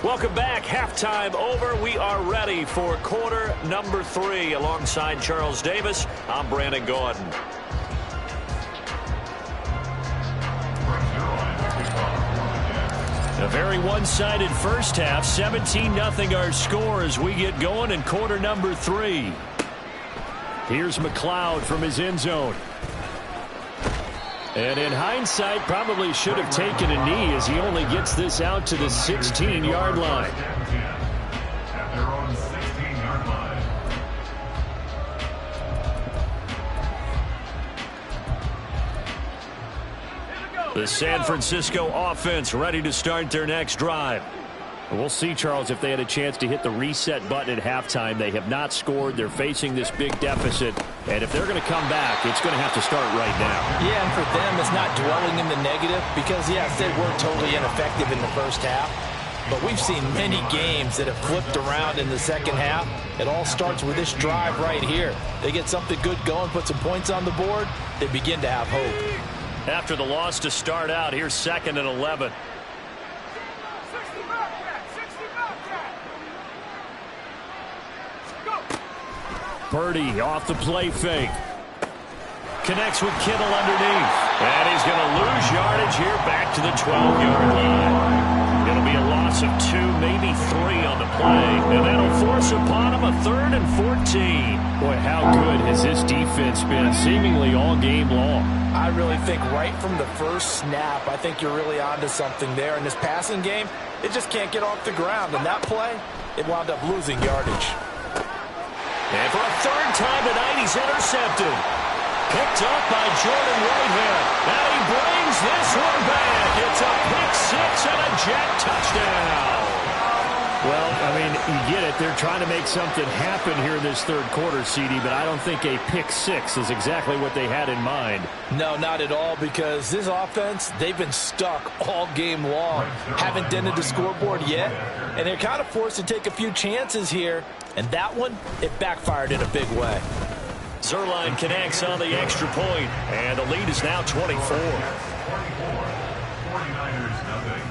Welcome back. Halftime over. We are ready for quarter number 3. Alongside Charles Davis, I'm Brandon Gaudin. A very one-sided first half. 17-0 our score as we get going in quarter number 3. Here's McLeod from his end zone. And in hindsight, probably should have taken a knee as he only gets this out to the 16-yard line. At their own 16-yard line. The San Francisco offense ready to start their next drive. We'll see, Charles, if they had a chance to hit the reset button at halftime. They have not scored. They're facing this big deficit. And if they're going to come back, it's going to have to start right now. Yeah, and for them, it's not dwelling in the negative because, yes, they were totally ineffective in the first half. But we've seen many games that have flipped around in the second half. It all starts with this drive right here. They get something good going, put some points on the board, they begin to have hope. After the loss to start out, here's 2nd and 11. Purdy off the play fake. Connects with Kittle underneath. And he's going to lose yardage here back to the 12-yard line. It'll be a loss of 2, maybe 3 on the play. And that'll force upon him a 3rd and 14. Boy, how good has this defense been seemingly all game long. I really think right from the first snap, I think you're really onto something there. In this passing game, it just can't get off the ground. And that play, it wound up losing yardage. And for a 3rd time tonight, he's intercepted. Picked up by Jordan Whitehead. And he brings this one back. It's a pick 6 and a Jet touchdown. Well, I mean, you get it. They're trying to make something happen here in this 3rd quarter, CD, but I don't think a pick 6 is exactly what they had in mind. No, not at all, because this offense, they've been stuck all game long. Haven't dented the scoreboard yet, and they're kind of forced to take a few chances here. And that one, it backfired in a big way. Zerline connects on the extra point, and the lead is now 24. 49ers nothing.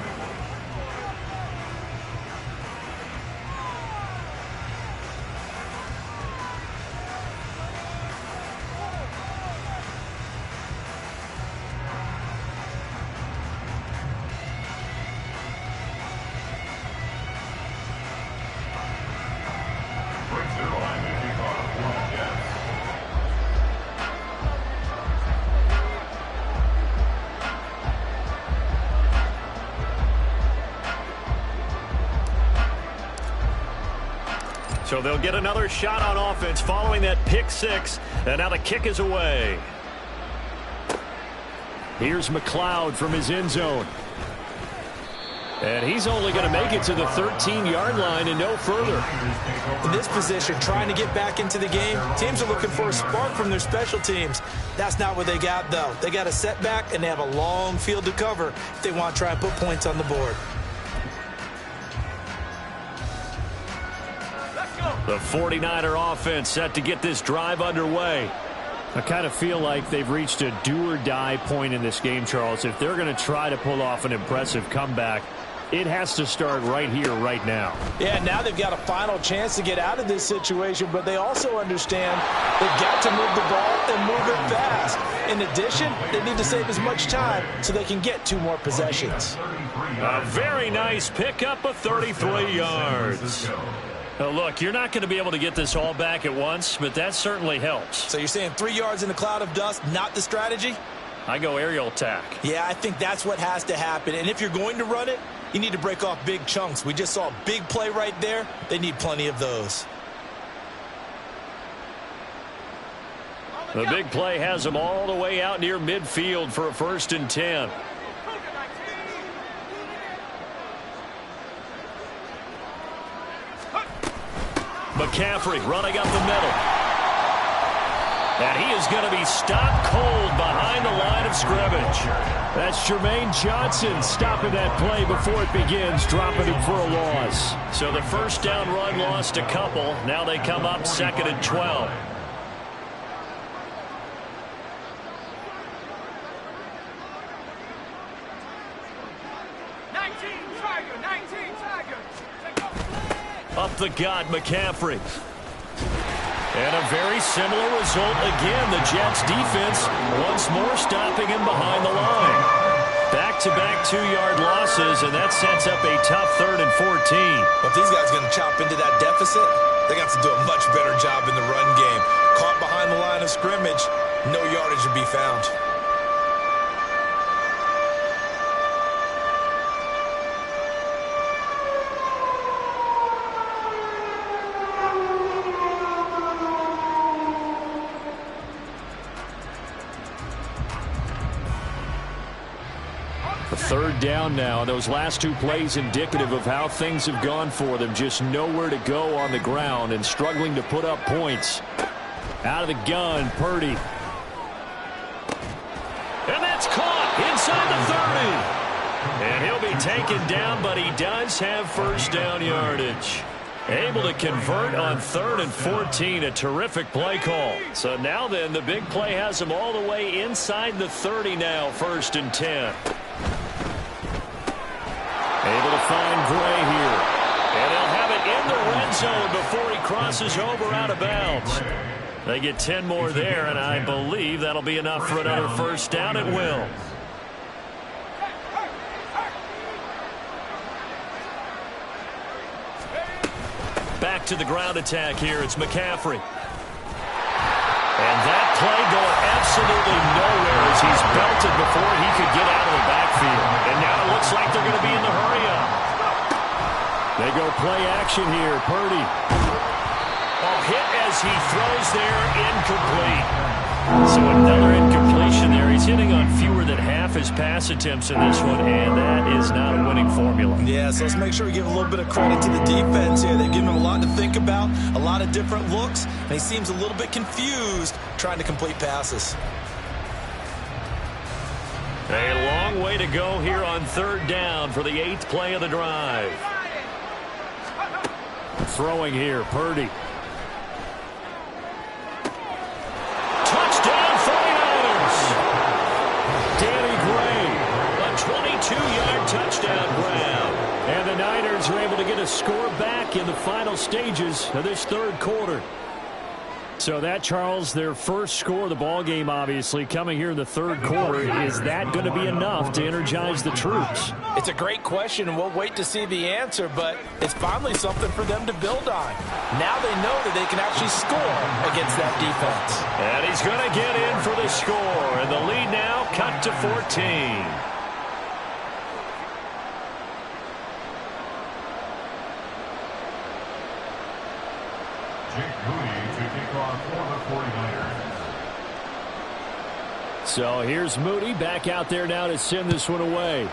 So they'll get another shot on offense following that pick 6. And now the kick is away. Here's McLeod from his end zone. And he's only going to make it to the 13-yard line and no further. In this position, trying to get back into the game, teams are looking for a spark from their special teams. That's not what they got, though. They got a setback, and they have a long field to cover if they want to try and put points on the board. The 49er offense set to get this drive underway. I kind of feel like they've reached a do-or-die point in this game, Charles. If they're going to try to pull off an impressive comeback, it has to start right here, right now. Yeah, now they've got a final chance to get out of this situation, but they also understand they've got to move the ball and move it fast. In addition, they need to save as much time so they can get 2 more possessions. A very nice pickup of 33 yards. Now look, you're not going to be able to get this all back at once, but that certainly helps. So you're saying 3 yards in a cloud of dust, not the strategy? I go aerial attack. Yeah, I think that's what has to happen. And if you're going to run it, you need to break off big chunks. We just saw a big play right there. They need plenty of those. The big play has them all the way out near midfield for a 1st and 10. McCaffrey running up the middle. And he is going to be stopped cold behind the line of scrimmage. That's Jermaine Johnson stopping that play before it begins, dropping him for a loss. So the first down run lost a couple. Now they come up 2nd and 12. Up the gut, McCaffrey. And a very similar result again. The Jets defense once more stopping him behind the line. Back-to-back 2-yard losses, and that sets up a tough 3rd and 14. If these guys are going to chop into that deficit, they're going to have to do a much better job in the run game. Caught behind the line of scrimmage, no yardage to be found. Third down now. Those last 2 plays indicative of how things have gone for them. Just nowhere to go on the ground and struggling to put up points. Out of the gun, Purdy. And that's caught inside the 30. And he'll be taken down, but he does have first down yardage. Able to convert on 3rd and 14. A terrific play call. So now then, the big play has him all the way inside the 30 now, 1st and 10. Able to find Gray here. And they'll have it in the red zone before he crosses over out of bounds. They get 10 more there, and I believe that'll be enough for another first down. It will. Back to the ground attack here. It's McCaffrey. And that play going absolutely nowhere as he's belted before he could get out of the backfield. And now it looks like they're going to be in the hurry-up. They go play action here. Purdy. Hit as he throws there, incomplete. So another incompletion there. He's hitting on fewer than half his pass attempts in this one, and that is not a winning formula. Yeah, so let's make sure we give a little bit of credit to the defense here. They've given him a lot to think about, a lot of different looks, and he seems a little bit confused trying to complete passes. A long way to go here on 3rd down for the 8th play of the drive. Throwing here, Purdy. Touchdown 49ers! Danny Gray, a 22-yard touchdown grab. And the Niners are able to get a score back in the final stages of this 3rd quarter. So that, Charles, their first score of the ball game, obviously, coming here in the 3rd quarter. Is that going to be enough to energize the troops? It's a great question, and we'll wait to see the answer, but it's finally something for them to build on. Now they know that they can actually score against that defense. And he's going to get in for the score, and the lead now cut to 14. So here's Moody back out there now to send this one away.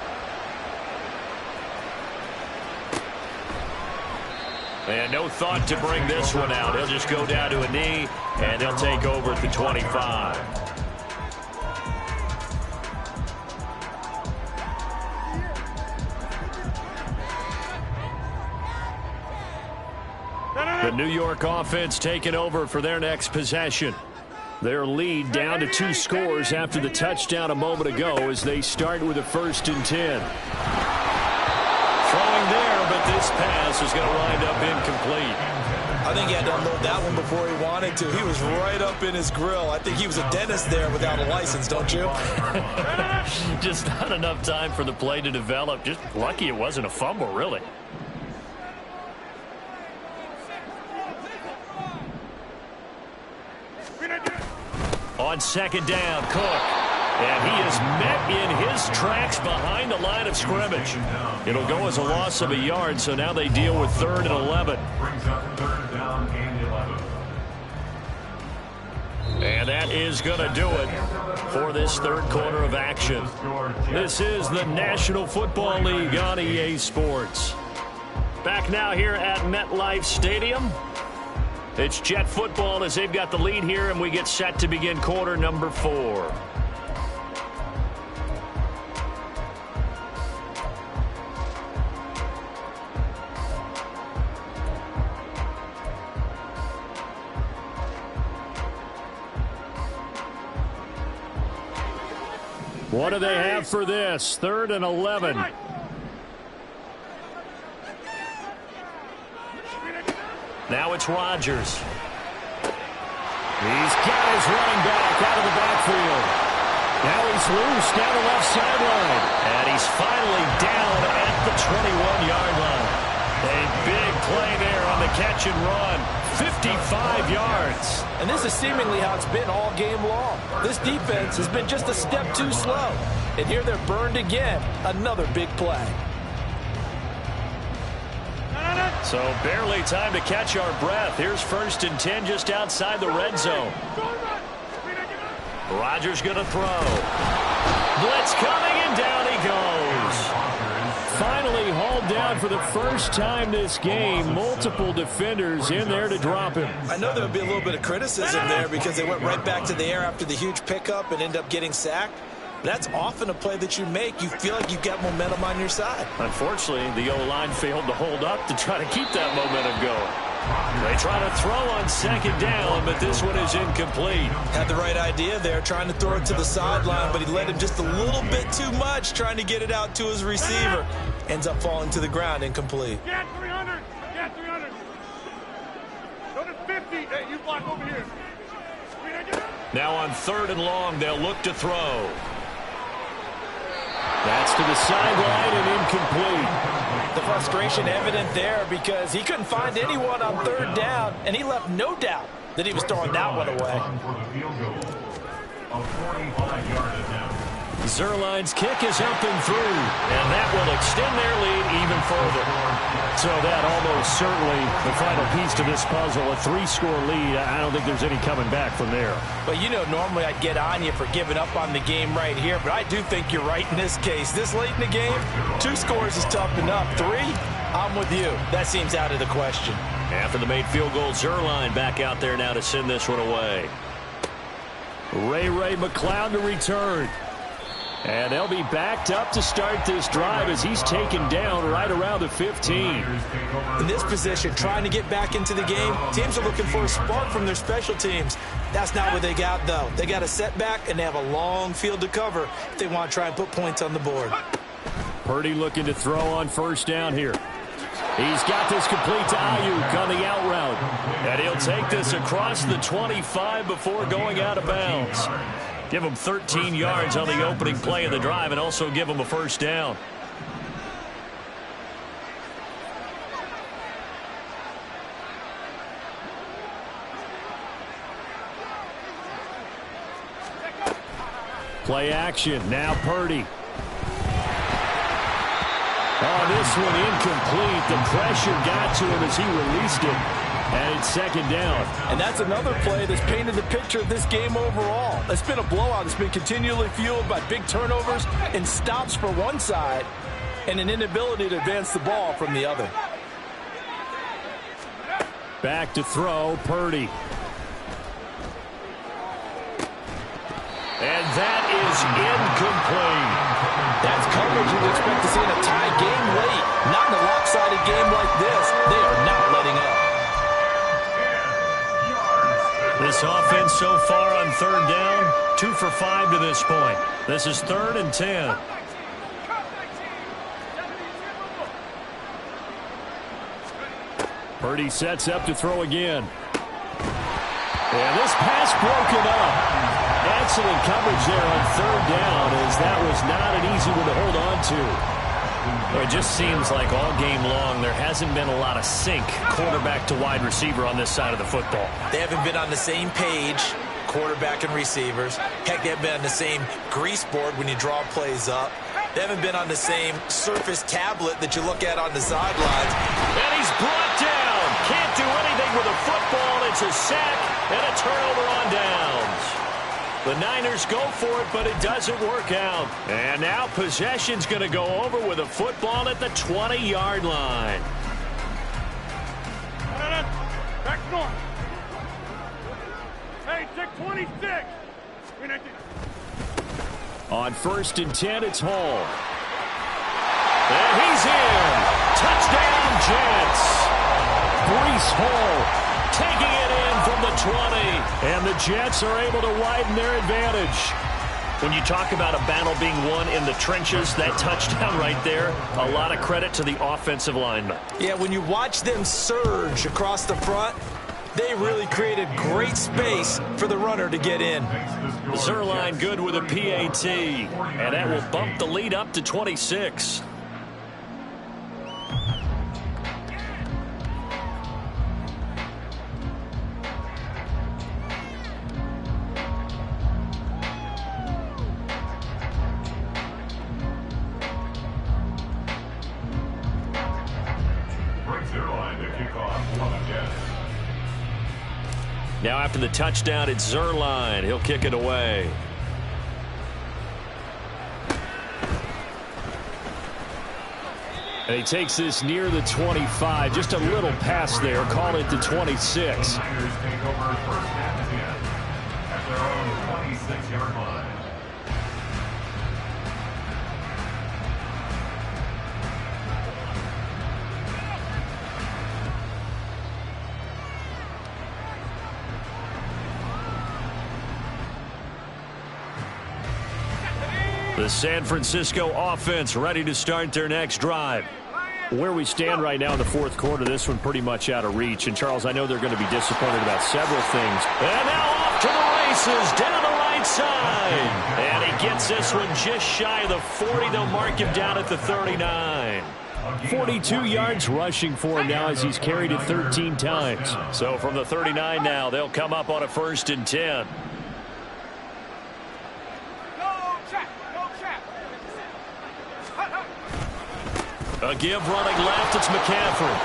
And no thought to bring this one out. He'll just go down to a knee, and he'll take over at the 25. The New York offense taking over for their next possession. Their lead down to 2 scores after the touchdown a moment ago as they start with a 1st and 10. Throwing there, but this pass is going to wind up incomplete. I think he had to unload that one before he wanted to. He was right up in his grill. I think he was a dentist there without a license, don't you? Just not enough time for the play to develop. Just lucky it wasn't a fumble, really. On 2nd down, Cook. And he is met in his tracks behind the line of scrimmage. It'll go as a loss of a yard, so now they deal with 3rd and 11. Brings up 3rd down and 11. And that is going to do it for this 3rd quarter of action. This is the National Football League on EA Sports. Back now here at MetLife Stadium. It's Jet football as they've got the lead here, and we get set to begin quarter number 4. What do they have for this? 3rd and 11. Now it's Rodgers. He's got his running back out of the backfield. Now he's loose down the left sideline. And he's finally down at the 21-yard line. A big play there on the catch and run. 55 yards. And this is seemingly how it's been all game long. This defense has been just a step too slow. And here they're burned again. Another big play. So barely time to catch our breath. Here's 1st and 10 just outside the red zone. Rodgers going to throw. Blitz coming, and down he goes. Finally hauled down for the first time this game. Multiple defenders in there to drop him. I know there would be a little bit of criticism there because they went right back to the air after the huge pickup and ended up getting sacked. That's often a play that you make. You feel like you've got momentum on your side. Unfortunately, the O-line failed to hold up to try to keep that momentum going. They try to throw on 2nd down, but this one is incomplete. Had the right idea there, trying to throw it to the sideline, but he led him just a little bit too much, trying to get it out to his receiver. Ends up falling to the ground, incomplete. Get 300. Get 300. Go to 50. Hey, you block over here. Now on 3rd and long, they'll look to throw. That's to the sideline and incomplete. The frustration evident there because he couldn't find anyone on 3rd down, and he left no doubt that he was throwing that one away. Zerline's kick is up and through, and that will extend their lead even further. So that almost certainly the final piece to this puzzle, a 3-score lead. I don't think there's any coming back from there. But you know, normally I'd get on you for giving up on the game right here, but I do think you're right in this case. This late in the game, 2 scores is tough enough. 3, I'm with you. That seems out of the question. After the made field goal, Zerline back out there now to send this one away. Ray McCloud to return. And they'll be backed up to start this drive as he's taken down right around the 15. In this position, trying to get back into the game, teams are looking for a spark from their special teams. That's not what they got, though. They got a setback, and they have a long field to cover if they want to try and put points on the board. Purdy looking to throw on 1st down here. He's got this complete to Ayuk on the out route. And he'll take this across the 25 before going out of bounds. Give him 13 yards on the opening play of the drive and also give him a 1st down. Play action. Now Purdy. Oh, this one incomplete. The pressure got to him as he released it. And it's 2nd down. And that's another play that's painted the picture of this game overall. It's been a blowout. It's been continually fueled by big turnovers and stops for one side and an inability to advance the ball from the other. Back to throw, Purdy. And that is incomplete. That's coverage you'd expect to see in a tie game late. Not in a lopsided game like this. They are not letting up. This offense so far on 3rd down, 2 for 5 to this point. This is 3rd and 10. Purdy sets up to throw again. And this pass broken up. Excellent coverage there on 3rd down as that was not an easy one to hold on to. Well, it just seems like all game long there hasn't been a lot of sync quarterback to wide receiver on this side of the football. They haven't been on the same page, quarterback and receivers. Heck, they haven't been on the same grease board when you draw plays up. They haven't been on the same Surface tablet that you look at on the sidelines. And he's brought down. Can't do anything with a football. It's a sack and a turnover on downs. The Niners go for it, but it doesn't work out. And now possession's going to go over with a football at the 20-yard line. Back north. Hey, check 26. On 1st and 10, it's Hall. And he's in. Touchdown, Jets. Breece Hall taking it in from the 20. And the Jets are able to widen their advantage. When you talk about a battle being won in the trenches, that touchdown right there, a lot of credit to the offensive linemen. Yeah, when you watch them surge across the front, they really created great space for the runner to get in. Zerline good with a PAT, and that will bump the lead up to 26. Now after the touchdown, it's Zerline. He'll kick it away. And he takes this near the 25. Just a little pass there. Call it the 26. The San Francisco offense ready to start their next drive. Where we stand right now in the fourth quarter, this one pretty much out of reach. And, Charles, I know they're going to be disappointed about several things. And now off to the races down the right side. And he gets this one just shy of the 40. They'll mark him down at the 39. 42 yards rushing for him now as he's carried it 13 times. So from the 39 now, they'll come up on a 1st and 10. A give running left, it's McCaffrey.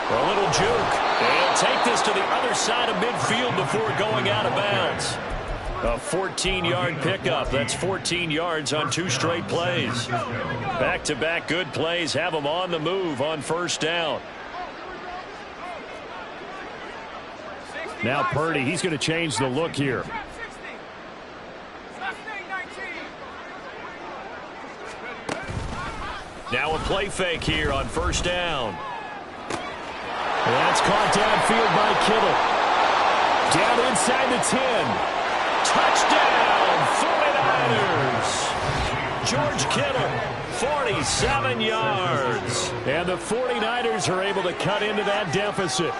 A little juke. They'll take this to the other side of midfield before going out of bounds. A 14-yard pickup. That's 14 yards on 2 straight plays. Back-to-back good plays have them on the move on 1st down. Now Purdy, he's going to change the look here. Now a play fake here on 1st down. That's caught downfield by Kittle. Down inside the 10. Touchdown, 49ers. George Kittle, 47 yards. And the 49ers are able to cut into that deficit.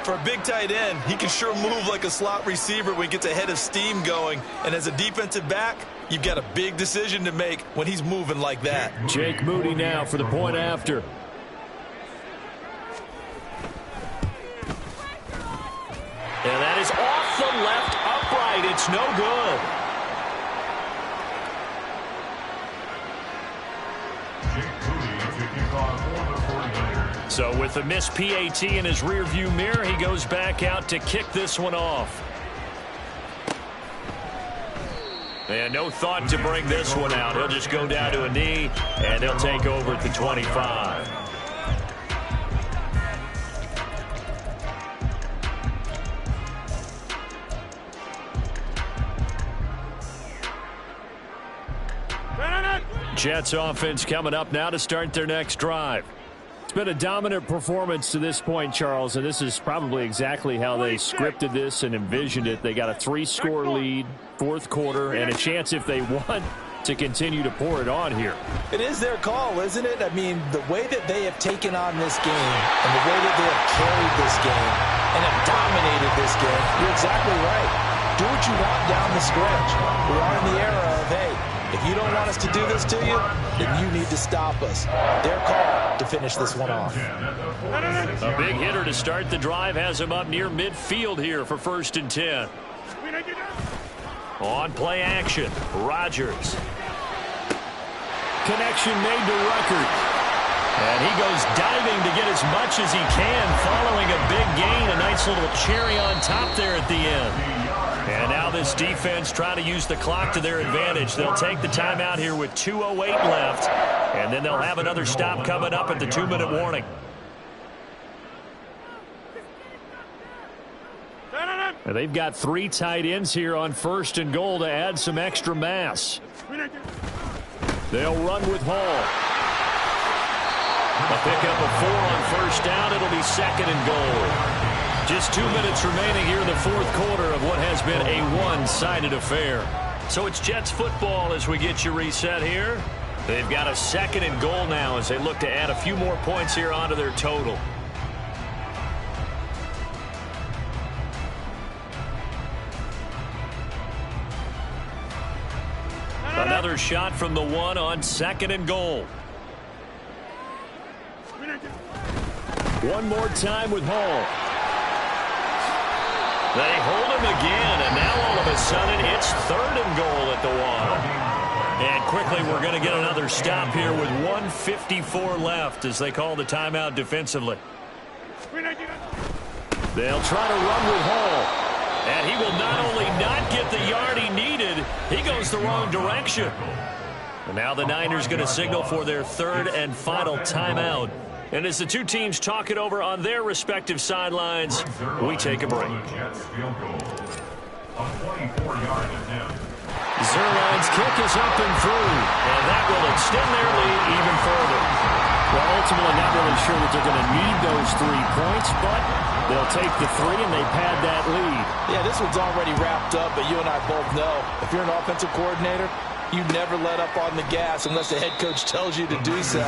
For a big tight end, he can sure move like a slot receiver when he gets a head of steam going. And as a defensive back, you've got a big decision to make when he's moving like that. Jake Moody now for the point after. And that is off the left upright. It's no good. So with the missed PAT in his rearview mirror, he goes back out to kick this one off. And no thought to bring this one out. He'll just go down to a knee, and they'll take over at the 25. Jets offense coming up now to start their next drive. It's been a dominant performance to this point, Charles, and this is probably exactly how they scripted this and envisioned it. They got a 3-score lead, 4th quarter, and a chance if they want to continue to pour it on here. It is their call, isn't it? I mean, the way that they have taken on this game and the way that they have carried this game and have dominated this game, you're exactly right. Do what you want down the stretch. We are in the era of, hey, if you don't want us to do this to you, then you need to stop us. Their call to finish this one off. A big hitter to start the drive has him up near midfield here for 1st and 10. On play action, Rodgers. Connection made to Ruckert. And he goes diving to get as much as he can following a big gain. A nice little cherry on top there at the end. And now this defense trying to use the clock to their advantage. They'll take the timeout here with 2:08 left. And then they'll have another stop coming up at the 2-minute warning. And they've got 3 tight ends here on 1st and goal to add some extra mass. They'll run with Hall. A pickup of 4 on 1st down. It'll be 2nd and goal. Just 2 minutes remaining here in the fourth quarter of what has been a one-sided affair. So it's Jets football as we get you reset here. They've got a 2nd and goal now as they look to add a few more points here onto their total. Another shot from the 1 on 2nd and goal. One more time with Hall. They hold him again, and now all of a sudden it's 3rd and goal at the 1. And quickly we're going to get another stop here with 1:54 left as they call the timeout defensively. They'll try to run with Hall. And he will not only not get the yard he needed, he goes the wrong direction. And now the Niners going to signal for their 3rd and final timeout. And as the two teams talk it over on their respective sidelines, we take a break. Zerline's kick is up and through. And that will extend their lead even further. Well, ultimately not really sure that they're going to need those 3 points, but they'll take the 3 and they pad that lead. Yeah, this one's already wrapped up, but you and I both know if you're an offensive coordinator, you never let up on the gas unless the head coach tells you to do so.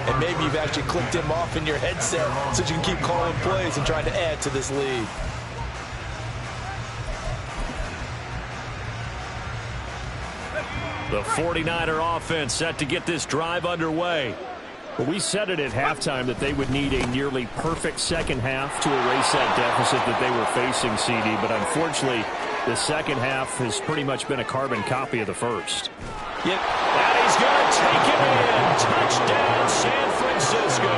And maybe you've actually clicked him off in your headset so you can keep calling plays and trying to add to this lead. The 49er offense set to get this drive underway. Well, we said it at halftime that they would need a nearly perfect second half to erase that deficit that they were facing, CD. But unfortunately, the second half has pretty much been a carbon copy of the first. Yep. And he's going to take it in. Touchdown, San Francisco.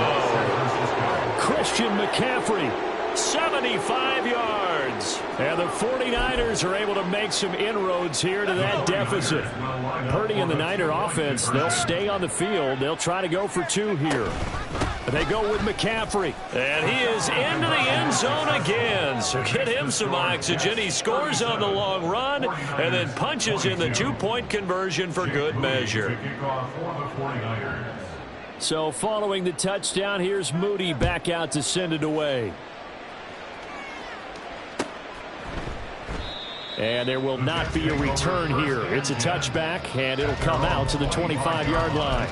Christian McCaffrey, 75 yards. And the 49ers are able to make some inroads here to that deficit. Purdy and the Niner offense, they'll stay on the field. They'll try to go for 2 here. They go with McCaffrey. And he is into the end zone again. So get him some oxygen. He scores on the long run and then punches in the 2-point conversion for good measure. So following the touchdown, here's Moody back out to send it away. And there will not be a return here. It's a touchback, and it'll come out to the 25-yard line.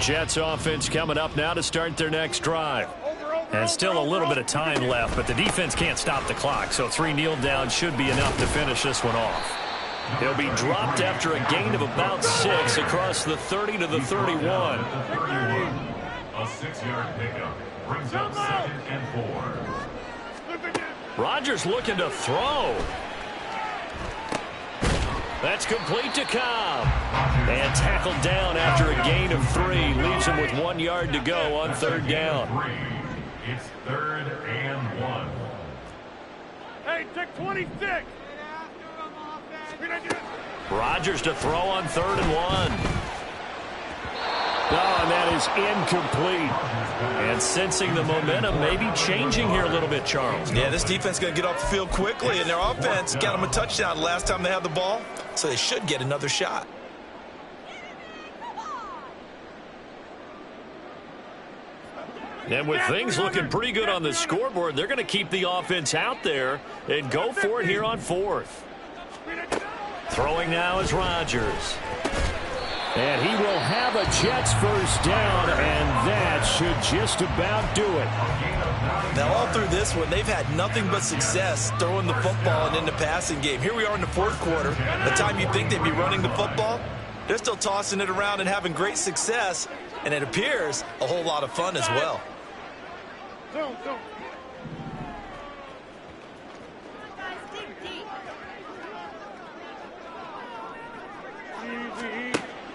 Jets offense coming up now to start their next drive. And still a little bit of time left, but the defense can't stop the clock, so 3 kneel downs should be enough to finish this one off. He'll be dropped after a gain of about 6 across the 30 to the 31. A 6-yard pickup brings up 2nd and 4. Rodgers looking to throw. That's complete to Cobb. And tackled down after a gain of 3. Leaves him with 1 yard to go on 3rd down. It's 3rd and 1. Hey, take 26. Rodgers to throw on 3rd and 1. Oh, and that is incomplete. And sensing the momentum maybe changing here a little bit, Charles. Yeah, this defense is going to get off the field quickly, and their offense got them a touchdown last time they had the ball, so they should get another shot. And with things looking pretty good on the scoreboard, they're going to keep the offense out there and go for it here on 4th. Throwing now is Rodgers. And he will have a Jets first down, and that should just about do it. Now, all through this one, they've had nothing but success throwing the football and in the passing game. Here we are in the 4th quarter. The time you think they'd be running the football, they're still tossing it around and having great success, and it appears a whole lot of fun as well.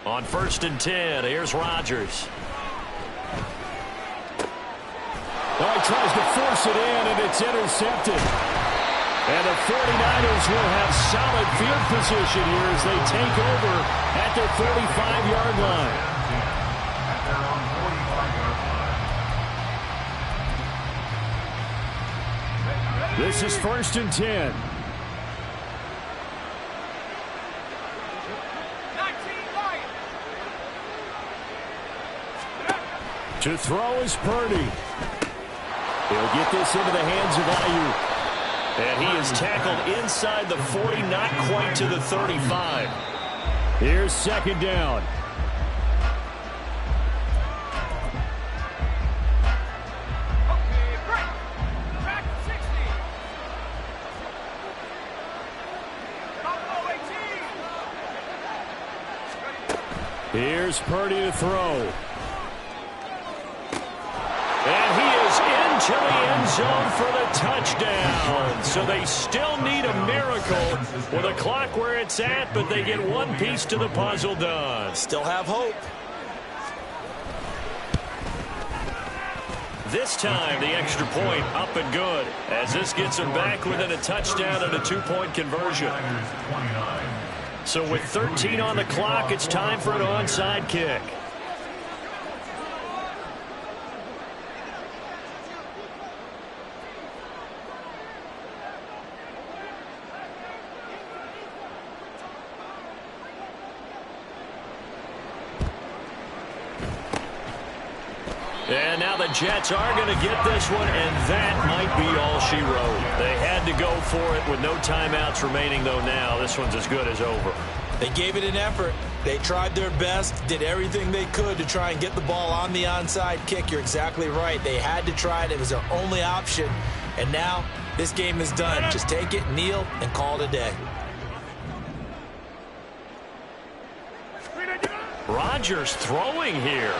On 1st and 10, here's Rodgers. Oh, he tries to force it in, and it's intercepted. And the 49ers will have solid field position here as they take over at their 45-yard line. This is 1st and 10. To throw is Purdy. He'll get this into the hands of Ayuk. And he is tackled inside the 40, not quite to the 35. Here's second down. Here's Purdy to throw. And he is into the end zone for the touchdown. So they still need a miracle with a clock where it's at, but they get one piece to the puzzle done. Still have hope. This time, the extra point up and good, as this gets them back within a touchdown and a two-point conversion. So with 13 on the clock, it's time for an onside kick. And now the Jets are going to get this one, and that might be all she wrote. They had to go for it with no timeouts remaining, though now this one's as good as over. They gave it an effort. They tried their best, did everything they could to try and get the ball on the onside kick. You're exactly right. They had to try it. It was their only option. And now this game is done. Just take it, kneel, and call it a day. Rodgers throwing here.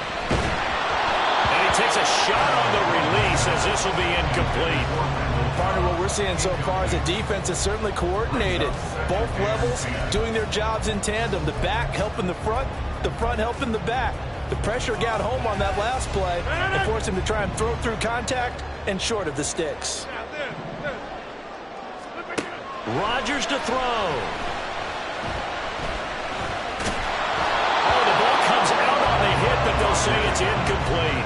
And he takes a shot on the release as this will be incomplete. Partner, what we're seeing so far is the defense is certainly coordinated. Both levels doing their jobs in tandem. The back helping the front helping the back. The pressure got home on that last play and forced him to try and throw through contact and short of the sticks. Rodgers to throw. Oh, the ball comes out on the hit, but they'll say it's incomplete.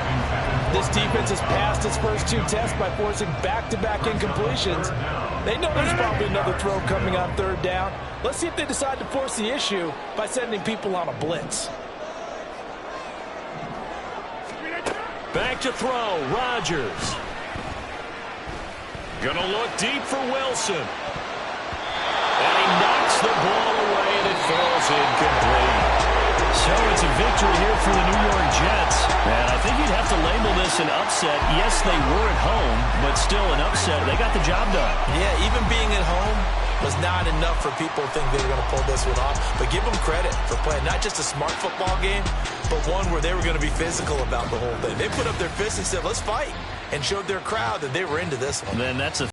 This defense has passed its first two tests by forcing back-to-back incompletions. They know there's probably another throw coming on third down. Let's see if they decide to force the issue by sending people on a blitz. Back to throw, Rodgers. Gonna look deep for Wilson. And he knocks the ball away, and it falls incomplete. So it's a victory here for the New York Jets. And I think you'd have to label this an upset. Yes, they were at home, but still an upset. They got the job done. Yeah, even being at home was not enough for people to think they were going to pull this one off. But give them credit for playing not just a smart football game, but one where they were going to be physical about the whole thing. They put up their fists and said, let's fight, and showed their crowd that they were into this one. Then that's a